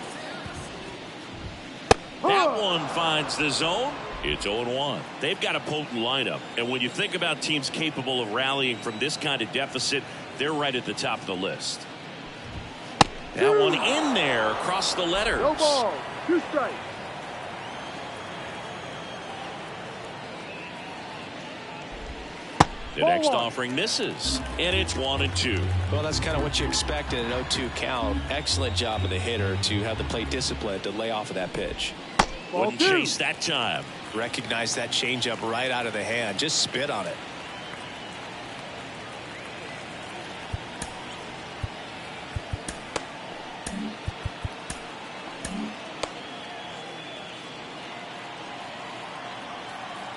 That one finds the zone. It's 0-1. They've got a potent lineup, and when you think about teams capable of rallying from this kind of deficit, they're right at the top of the list. That one in there across the letters. No ball, 2 strikes. The next offering misses, and it's 1-2. Well, that's kind of what you expect in an 0-2 count. Excellent job of the hitter to have the plate discipline to lay off of that pitch. Wouldn't chase that time. Recognize that changeup right out of the hand. Just spit on it.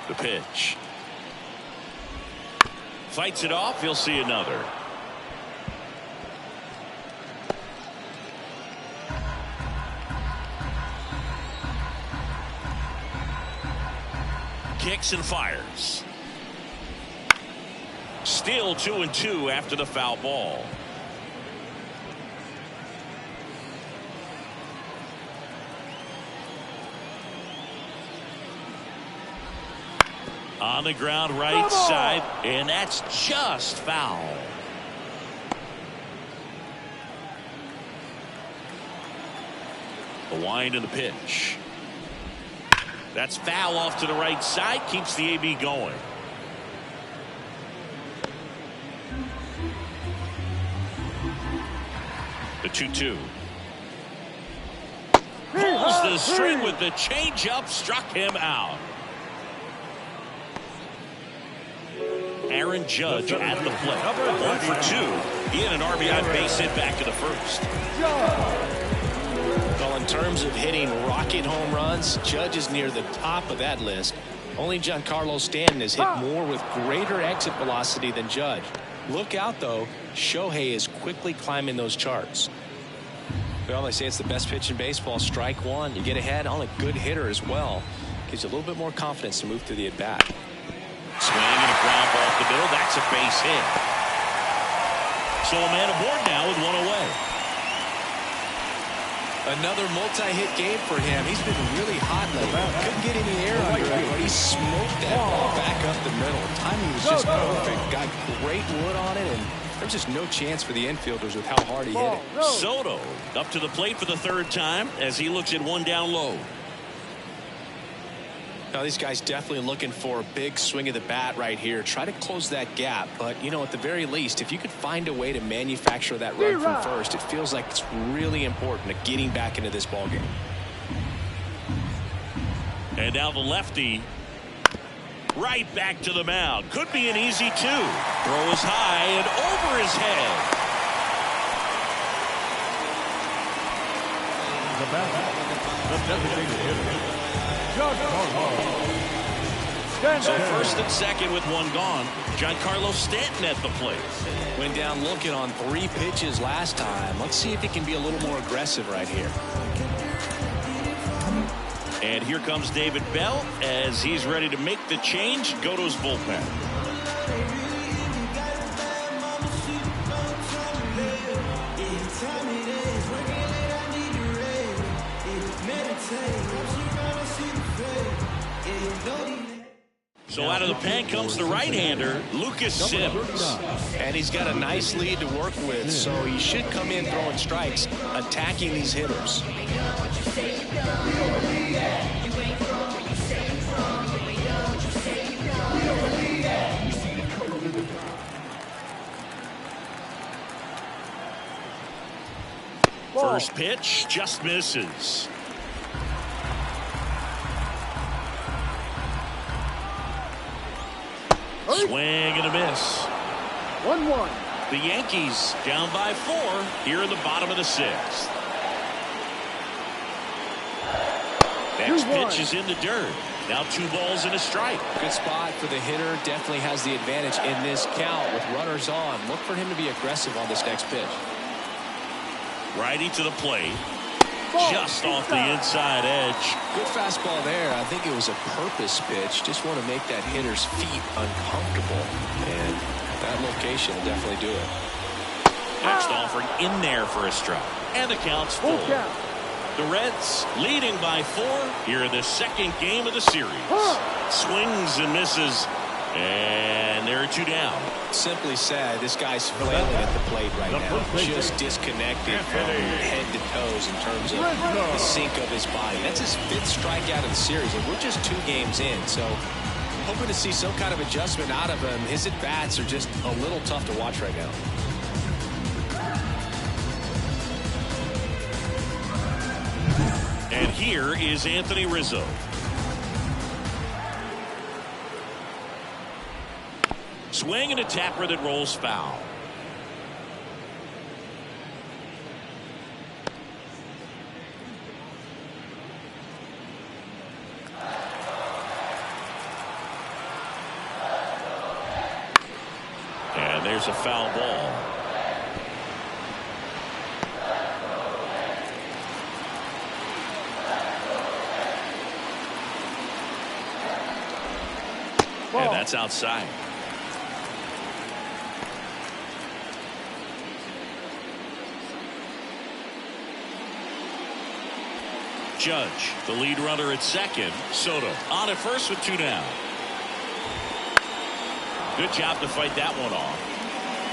The pitch. Fights it off. He'll see another. Kicks and fires. Still 2-2 after the foul ball. On the ground right side, and that's just foul. The wind and the pitch. That's foul off to the right side, keeps the AB going. The 2-2. Pulls the string with the changeup, struck him out. Aaron Judge at the plate. 1 for 2. He had an RBI base hit back in the first. Well, in terms of hitting rocket home runs, Judge is near the top of that list. Only Giancarlo Stanton has hit more with greater exit velocity than Judge. Look out, though. Shohei is quickly climbing those charts. Well, they say it's the best pitch in baseball. Strike one. You get ahead on a good hitter as well. Gives you a little bit more confidence to move through the at-bat. Swing and a ground ball up the middle. That's a base hit. So a man aboard now with one away. Another multi-hit game for him. He's been really hot lately. Couldn't get any air under it, but he smoked that ball back up the middle. Timing was just perfect. Got great wood on it, and there's just no chance for the infielders with how hard he hit it. Soto up to the plate for the third time as he looks at one down low. Now, these guys definitely looking for a big swing of the bat right here. Try to close that gap. But, you know, at the very least, if you could find a way to manufacture that run from first, it feels like it's really important to getting back into this ballgame. And now the lefty right back to the mound. Could be an easy two. Throw is high and over his head. The designated hitter. So first and second with one gone. Giancarlo Stanton at the plate. Went down looking on 3 pitches last time. Let's see if he can be a little more aggressive right here. And here comes David Bell as he's ready to make the change. Go to his bullpen. So out of the pen comes the right-hander, Lucas Sims. And he's got a nice lead to work with, so he should come in throwing strikes, attacking these hitters. First pitch just misses. Swing and a miss. 1-1. The Yankees down by 4 here in the bottom of the 6th. Next pitch is in the dirt. Now 2 balls and a strike. Good spot for the hitter. Definitely has the advantage in this count with runners on. Look for him to be aggressive on this next pitch. Righty to the plate. Just off the inside edge. Good fastball there. I think it was a purpose pitch. Just want to make that hitter's feet uncomfortable. And that location will definitely do it. Next offering in there for a strike. And the count's full. The Reds leading by 4 here in the second game of the series. Swings and misses. And there are 2 down. Simply said, this guy's flailing at the plate right now. Just disconnected from head to toes in terms of the sink of his body. That's his 5th strikeout of the series, and we're just 2 games in. So hoping to see some kind of adjustment out of him. His at-bats are just a little tough to watch right now. And here is Anthony Rizzo. Swing and a tapper that rolls foul. And there's a foul ball. And that's outside. Judge, the lead runner at second. Soto on at first with 2 down. Good job to fight that one off.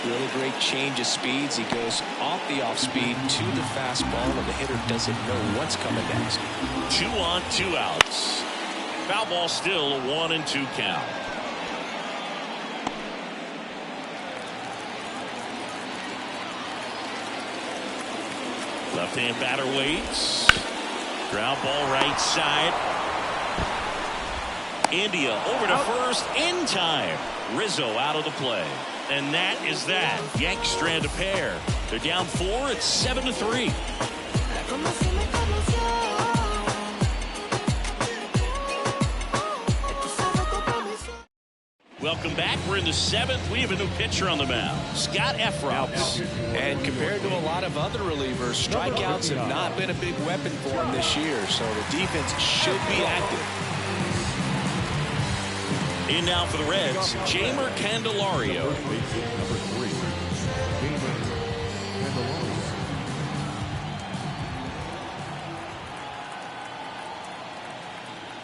Really great change of speeds. He goes off the off speed to the fastball, and the hitter doesn't know what's coming next. 2 on, 2 outs. Foul ball still a 1-2 count. Left-hand batter waits. Ground ball right side. India over to first in time. Rizzo out of the play. And that is that. Yanks strand a pair. They're down 4. It's 7-3. Welcome back. We're in the 7th. We have a new pitcher on the mound, Scott Efros. And compared to a lot of other relievers, strikeouts have not been a big weapon for him this year, so the defense should be active. In now for the Reds, Jamer Candelario. Number 3, Jamer Candelario.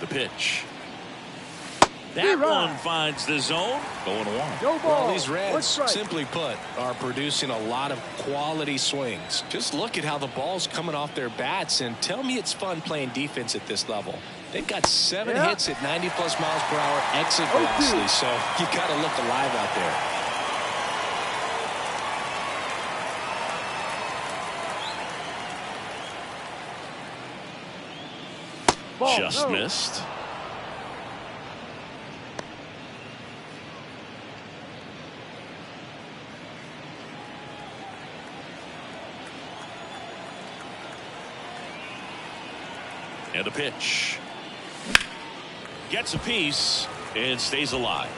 The pitch. That one finds the zone. Going 1. No ball. Well, these Reds, simply put, are producing a lot of quality swings. Just look at how the ball's coming off their bats, and tell me it's fun playing defense at this level. They've got 7 hits at 90+ miles per hour exit velocity, so you got to look alive out there. Ball, Just missed. And a pitch. Gets a piece and stays alive.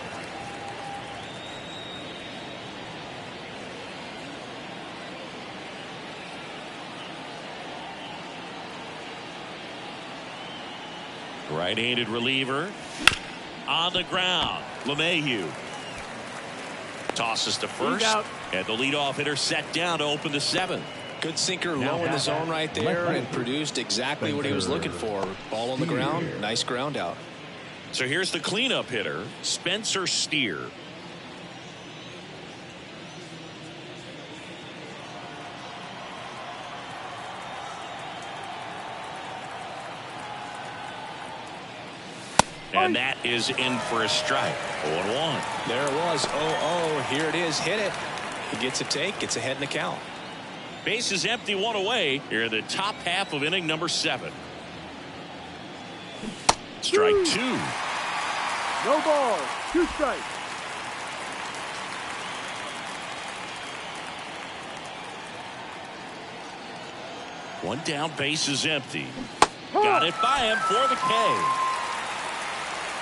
Right-handed reliever on the ground. LeMahieu tosses to first, and the leadoff hitter set down to open the 7th. Good sinker low in the zone right there and produced exactly what he was looking for. Ball on the ground, nice ground out. So here's the cleanup hitter, Spencer Steer. And that is in for a strike. 0-1. There it was. 0-0. Here it is. Hit it. He gets a take. Gets ahead in the count. Bases empty, 1 away. Here in the top half of inning number 7. Strike 2. No ball. 2 strikes. One down, bases empty. Got it by him for the K.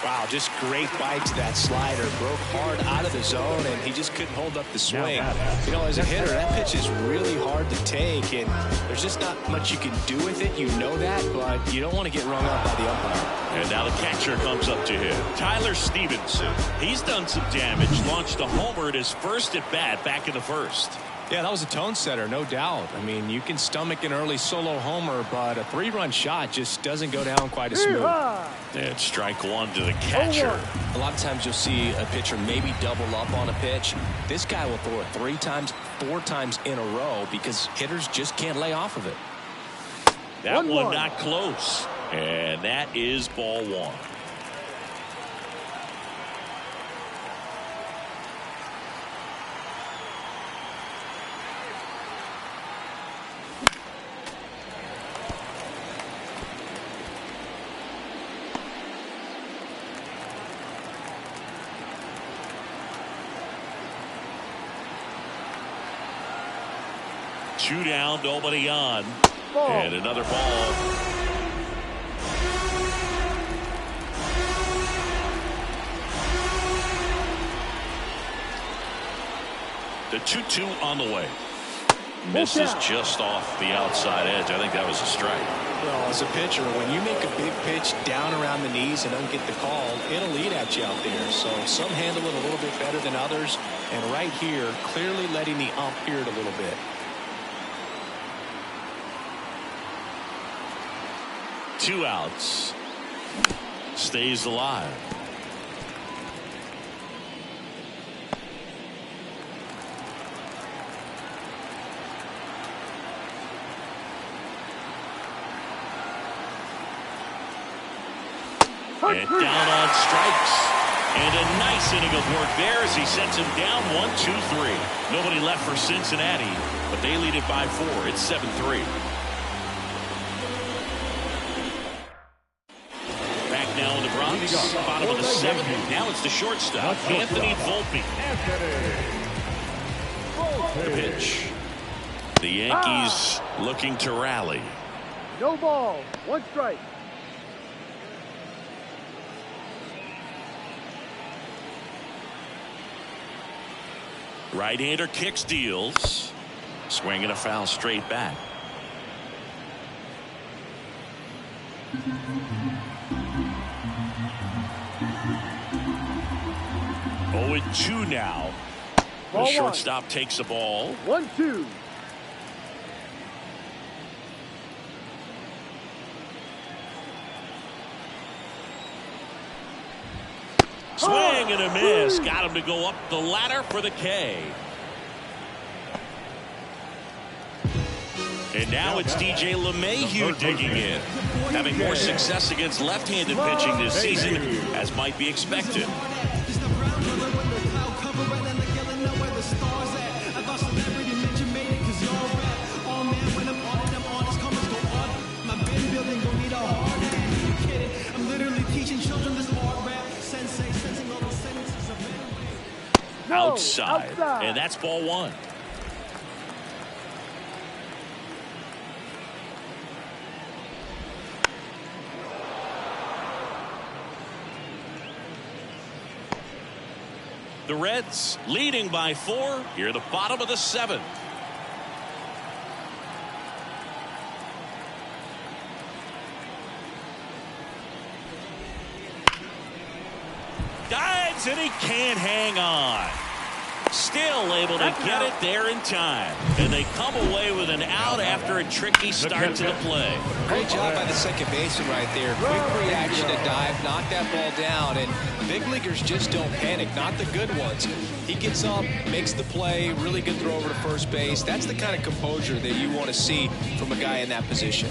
Wow, just great bite to that slider. Broke hard out of the zone, and he just couldn't hold up the swing. You know, as a hitter, that pitch is really hard to take, and there's just not much you can do with it. You know that, but you don't want to get rung up by the umpire. And now the catcher comes up to him. Tyler Stevenson. He's done some damage. Launched a homer at his first at bat back in the 1st. Yeah, that was a tone setter, no doubt. I mean, you can stomach an early solo homer, but a 3-run shot just doesn't go down quite as smooth. And strike 1 to the catcher. A lot of times you'll see a pitcher maybe double up on a pitch. This guy will throw it 3 times, 4 times in a row because hitters just can't lay off of it. That one not close. And that is ball 1. 2 down, nobody on. Ball. And another ball. The 2-2 on the way. Misses just off the outside edge. I think that was a strike. Well, as a pitcher, when you make a big pitch down around the knees and don't get the call, it'll eat at you out there. So some handle it a little bit better than others. And right here, clearly letting the ump hear it a little bit. 2 outs. Stays alive. And down on strikes. And a nice inning of work there as he sets him down 1-2-3. Nobody left for Cincinnati, but they lead it by 4. It's 7-3. Back now in the Bronx. Bottom of the 7th. Now it's the shortstop, Anthony Volpe. The pitch. The Yankees looking to rally. No ball. 1 strike. Right-hander kicks, deals. Swinging a foul straight back. Oh, and 2 now. The Ball shortstop takes the ball. 1-2. Swing and a miss. Got him to go up the ladder for the K. And now it's DJ LeMahieu digging in. Having more success against left-handed pitching this season, as might be expected. Outside. And that's ball 1. The Reds leading by 4 here at the bottom of the 7th. Dives and he can't hang on. Still able to get it there in time. And they come away with an out after a tricky start to the play. Great job by the second baseman right there. Quick reaction to dive, knock that ball down. And big leaguers just don't panic, not the good ones. He gets up, makes the play, really good throw over to first base. That's the kind of composure that you want to see from a guy in that position.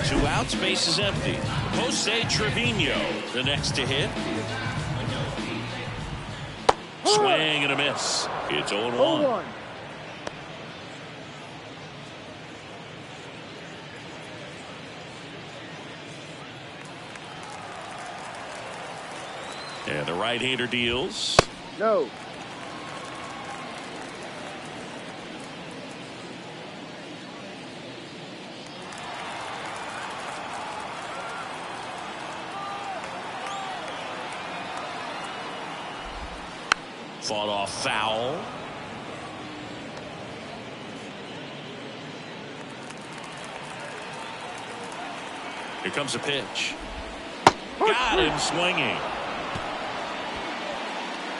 2 outs, base is empty. Jose Trevino, the next to hit. Swing and a miss. It's 0-1. And the right-hander deals. No. Fought off foul. Here comes a pitch. Got him swinging.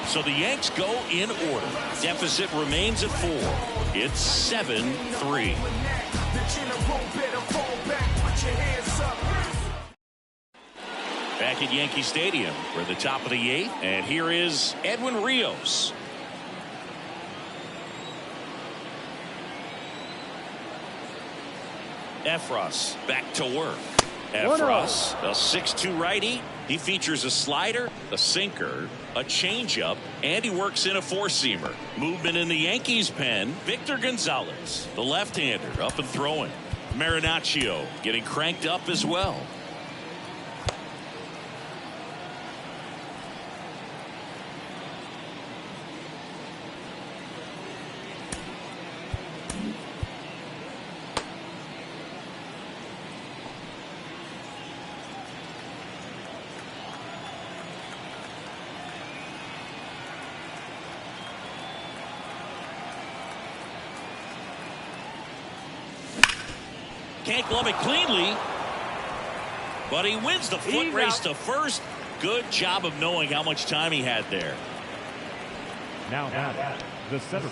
So the Yanks go in order. Deficit remains at 4. It's 7-3. Back at Yankee Stadium, we're at the top of the 8th, and here is Edwin Rios. Efros back to work. Efros, a 6'2" righty. He features a slider, a sinker, a changeup, and he works in a 4-seamer. Movement in the Yankees pen. Victor Gonzalez, the left-hander, up and throwing. Marinaccio getting cranked up as well. Can't glove it cleanly. But he wins the foot race to first. Good job of knowing how much time he had there. Now batting, the center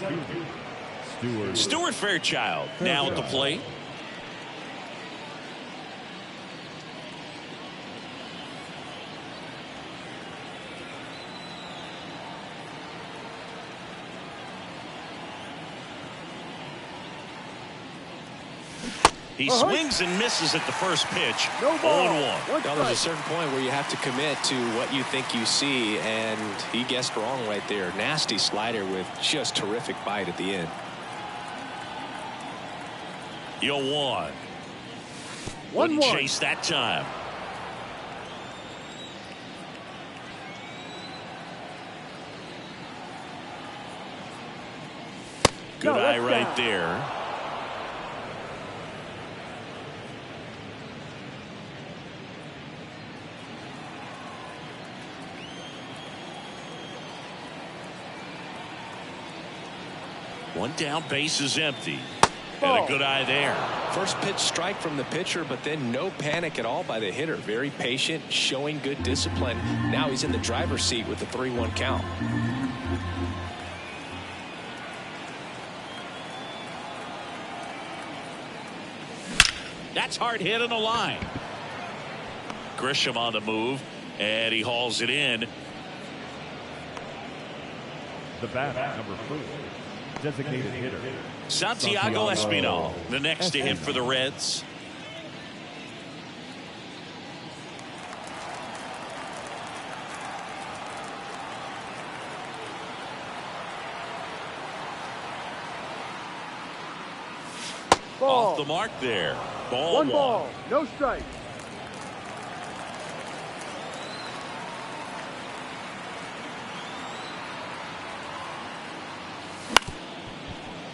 fielder, Stuart Fairchild now at the plate. He swings and misses at the first pitch. 0-1. Well, there's a certain point where you have to commit to what you think you see, and he guessed wrong right there. Nasty slider with just terrific bite at the end. 0-1. Wouldn't chase that time. Good eye right there. One down, base is empty. And a good eye there. First pitch strike from the pitcher, but then no panic at all by the hitter. Very patient, showing good discipline. Now he's in the driver's seat with the 3-1 count. That's hard hit on the line. Grisham on the move, and he hauls it in. The bat, number 4, designated hitter, Santiago Espinal, the next to hit for the Reds. Off the mark there. Ball 1. No strike.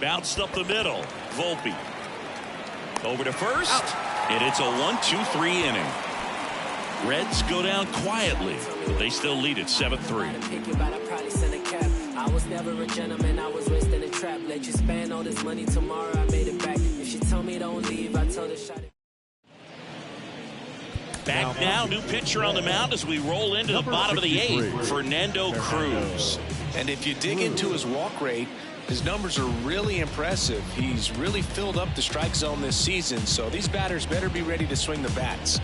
Bounced up the middle. Volpe over to first. And it's a 1-2-3 inning. Reds go down quietly, but they still lead at 7-3. I was never a gentleman. I was raised in a trap. Let you spend all this money tomorrow. I made it back. If she told me don't leave, I told her shut it. Back now, new pitcher on the mound as we roll into the bottom of the 8th. Fernando Cruz. And if you dig into his walk rate, his numbers are really impressive. He's really filled up the strike zone this season, so these batters better be ready to swing the bats.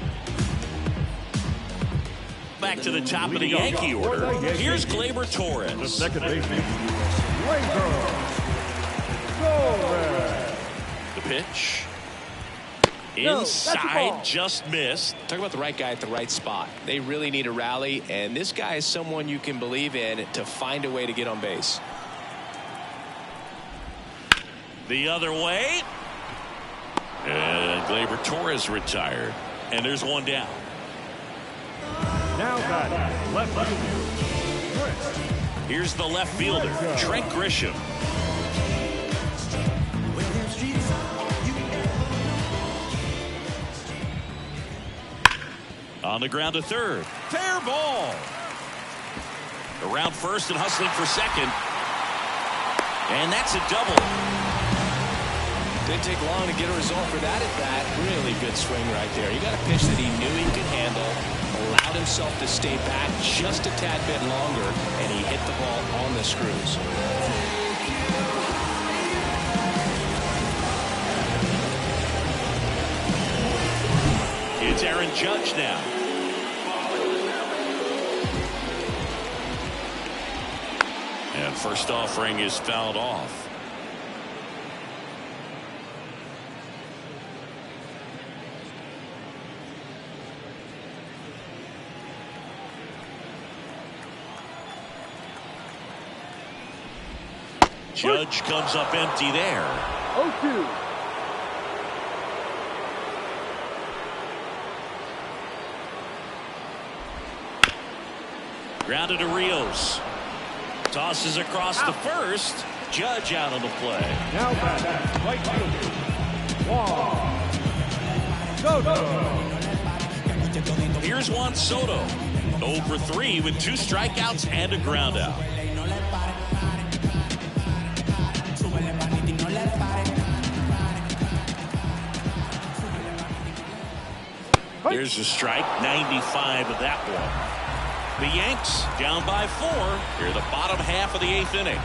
Back to the top of the Yankee order. Here's Gleyber Torres. the second baseman, The pitch. Inside, just missed. Talk about the right guy at the right spot. They really need a rally, and this guy is someone you can believe in to find a way to get on base. The other way. And Gleyber Torres retired. And there's one down. now batting, left fielder, Here's the left fielder, Trent Grisham. On the ground to third. Fair ball. Around first and hustling for second. And that's a double. Didn't take long to get a result for that at bat. Really good swing right there. You got a pitch that he knew he could handle, allowed himself to stay back just a tad bit longer, and he hit the ball on the screws. It's Aaron Judge now. And first offering is fouled off. Judge comes up empty there. 0-2. Grounded to Rios. Tosses across the first. Judge out on the play. now batting, right fielder, Juan Soto. Here's Juan Soto. 0 for 3 with 2 strikeouts and a ground out. There's a strike, 95 of that one. The Yanks down by 4 here the bottom half of the 8th inning.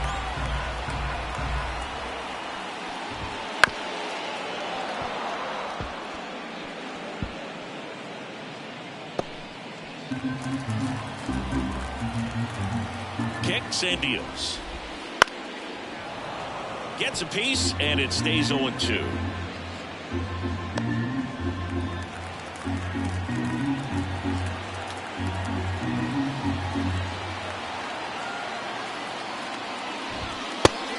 Kicks and deals. Gets a piece, and it stays 0-2.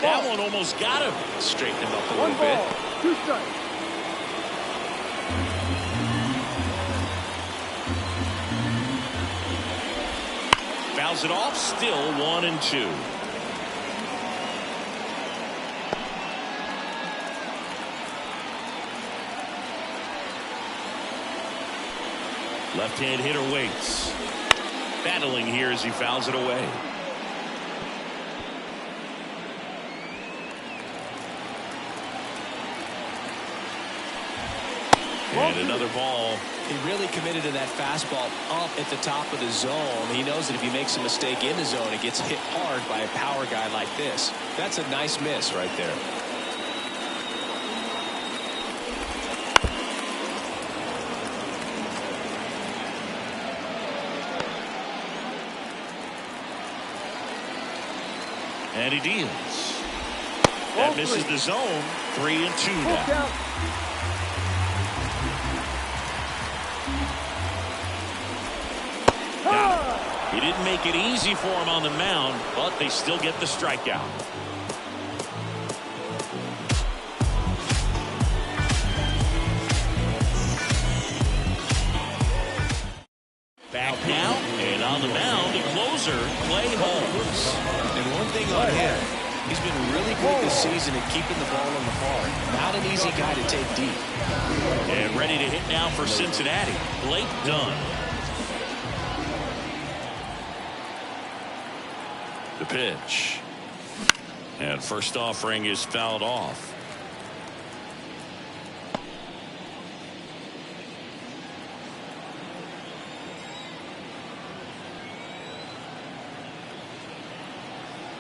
That one almost got him. Straighten him up a little bit. 1 ball, 2 strikes. Fouls it off, still 1-2. Left-hand hitter waits. Battling here as he fouls it away. And another ball. He really committed to that fastball up at the top of the zone. He knows that if he makes a mistake in the zone, it gets hit hard by a power guy like this. That's a nice miss right there. And he deals. That misses the zone. 3-2 now. He didn't make it easy for him on the mound, but they still get the strikeout. Back now, and on the mound, the closer, Clay Holmes. And one thing on him, he's been really good this season at keeping the ball in the park. Not an easy guy to take deep. And ready to hit now for Cincinnati, Blake Dunn. The pitch. And first offering is fouled off.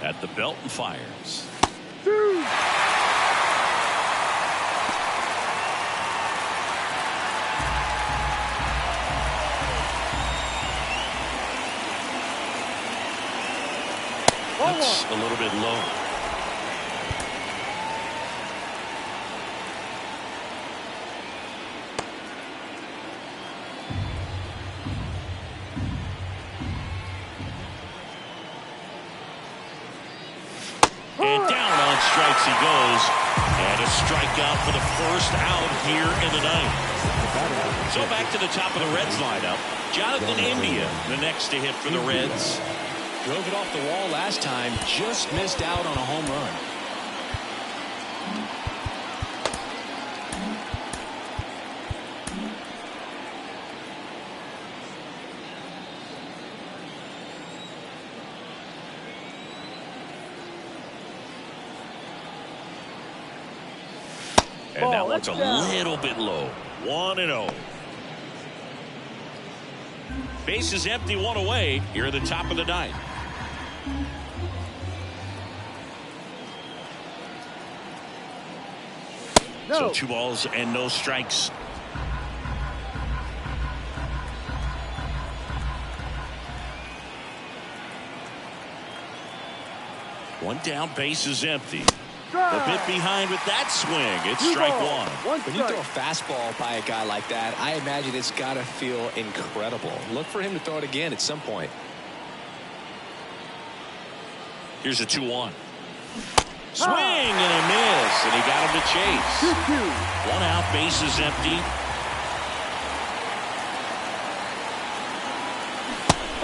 At the belt and fires. That's a little bit low. And down on strikes he goes. And a strikeout for the first out here in the ninth. So back to the top of the Reds lineup. Jonathan India, the next to hit for the Reds. Drove it off the wall last time, just missed out on a home run. And that one's a little bit low. 1-0. Base is empty, 1 away. Here at the top of the ninth. No. So 2 balls and no strikes. One down, base is empty. A bit behind with that swing. It's strike 1. When you throw a fastball by a guy like that, I imagine it's got to feel incredible. Look for him to throw it again at some point. Here's a 2-1. Swing and a miss, and he got him to chase. 2-2. 1 out, base is empty.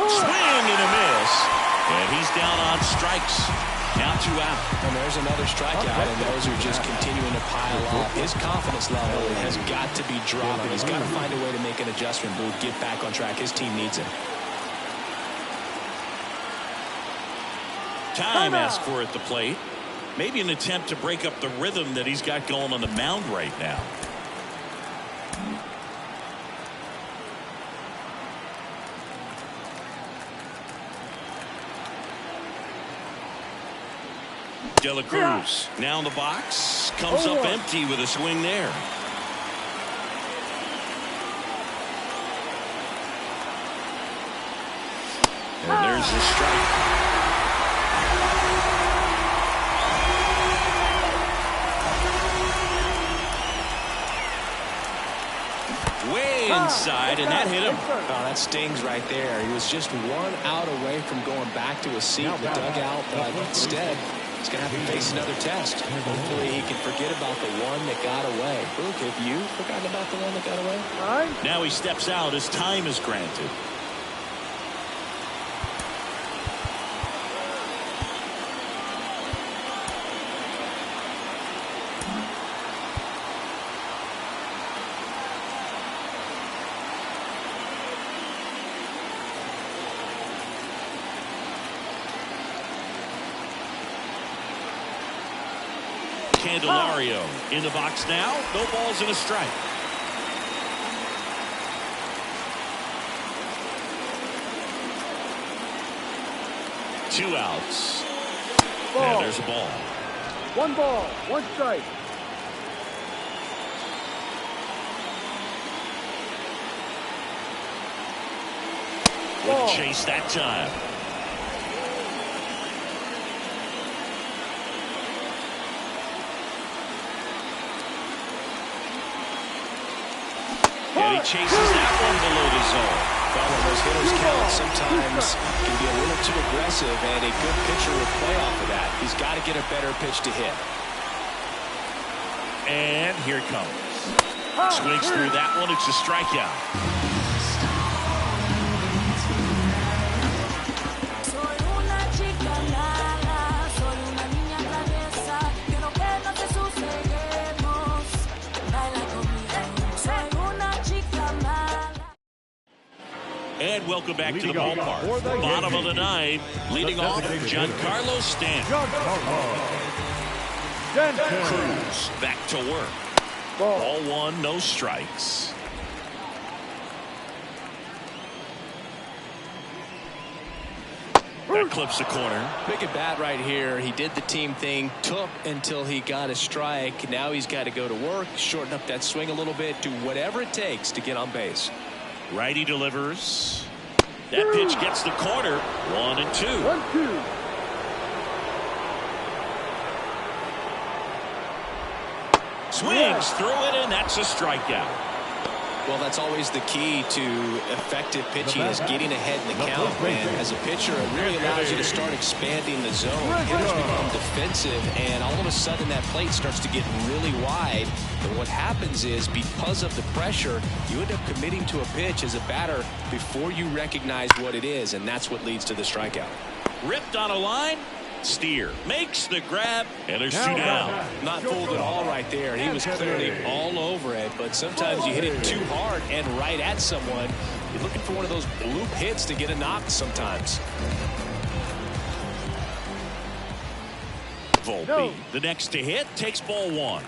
Swing and a miss, and he's down on strikes. Now 2 out. And there's another strikeout, and those are just continuing to pile up. His confidence level has got to be dropping. He's got to find a way to make an adjustment move, get back on track. His team needs him. Time asked for at the plate. Maybe an attempt to break up the rhythm that he's got going on the mound right now. De La Cruz now in the box. Comes up empty with a swing there. And there's the strike. Way inside, and that hit him. Oh, that stings right there. He was just one out away from going back to his seat in the dugout, but instead, he's going to have to face another test. Hopefully, he can forget about the one that got away. Luke, have you forgotten about the one that got away? Now he steps out as time is granted. Candelario in the box now. No balls and a strike. Two outs. And there's a ball. One ball, one strike. Wouldn't chase that time. And he chases that one below the zone. Well, when those hitters count, sometimes can be a little too aggressive, and a good pitcher will play off of that. He's got to get a better pitch to hit. And here it comes. Swings through that one. It's a strikeout. And welcome back to the ballpark. Bottom of the ninth, leading off Giancarlo Stanton. Cruz back to work. Ball one, no strikes. That clips the corner. Big at bat right here. He did the team thing, took until he got a strike. Now he's got to go to work, shorten up that swing a little bit, do whatever it takes to get on base. Righty delivers. That pitch gets the corner. 1-2. 1-2. Swings through it, and that's a strikeout. Well, that's always the key to effective pitching, is getting ahead in the count. And as a pitcher, it really allows you to start expanding the zone. Hitters become defensive, and all of a sudden that plate starts to get really wide. And what happens is, because of the pressure, you end up committing to a pitch as a batter before you recognize what it is, and that's what leads to the strikeout. Ripped on a line. Steer makes the grab, and there's two down. Not fooled at all right there. He was clearly all over it, but sometimes you hit it too hard and right at someone. You're looking for one of those bloop hits to get a knock sometimes. Volpe, the next to hit, takes ball one.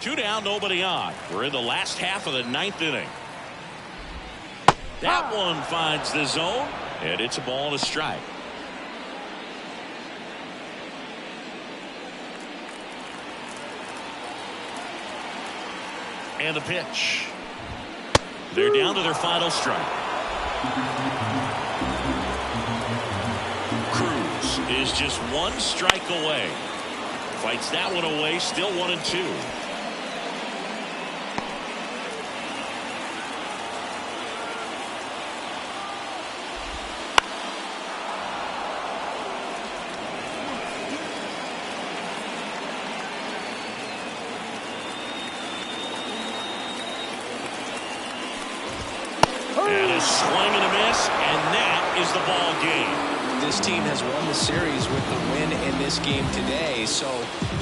Two down, nobody on. We're in the last half of the ninth inning. That one finds the zone, and it's a ball and a strike. And the pitch. They're down to their final strike. Cruz is just one strike away. Fights that one away, still 1-2. And a swing and a miss, and that is the ball game. This team has won the series with the win in this game today, so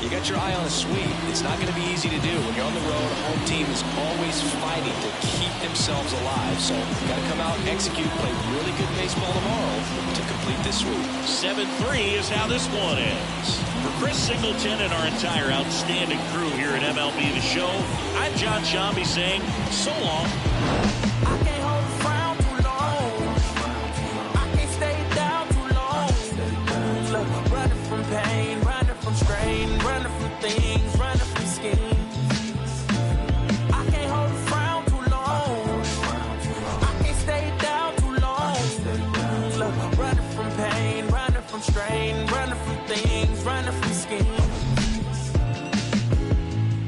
you got your eye on a sweep. It's not going to be easy to do. When you're on the road, home team is always fighting to keep themselves alive, so you got to come out, execute, play really good baseball tomorrow to complete this sweep. 7-3 is how this one ends. For Chris Singleton and our entire outstanding crew here at MLB The Show, I'm John Shambi saying so long. was running from schemes.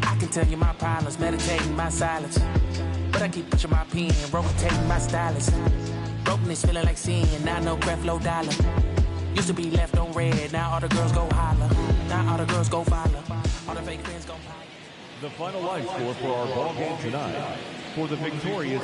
I can tell you my problems, meditating my silence. But I keep pushing my pen, rotating my stylus. Brokenness feeling like sin, now no breath, low dollar. Used to be left on red, now all the girls go holler. Now all the girls go follow. All the fake friends go holler. The final line score for our ball game tonight. For the victorious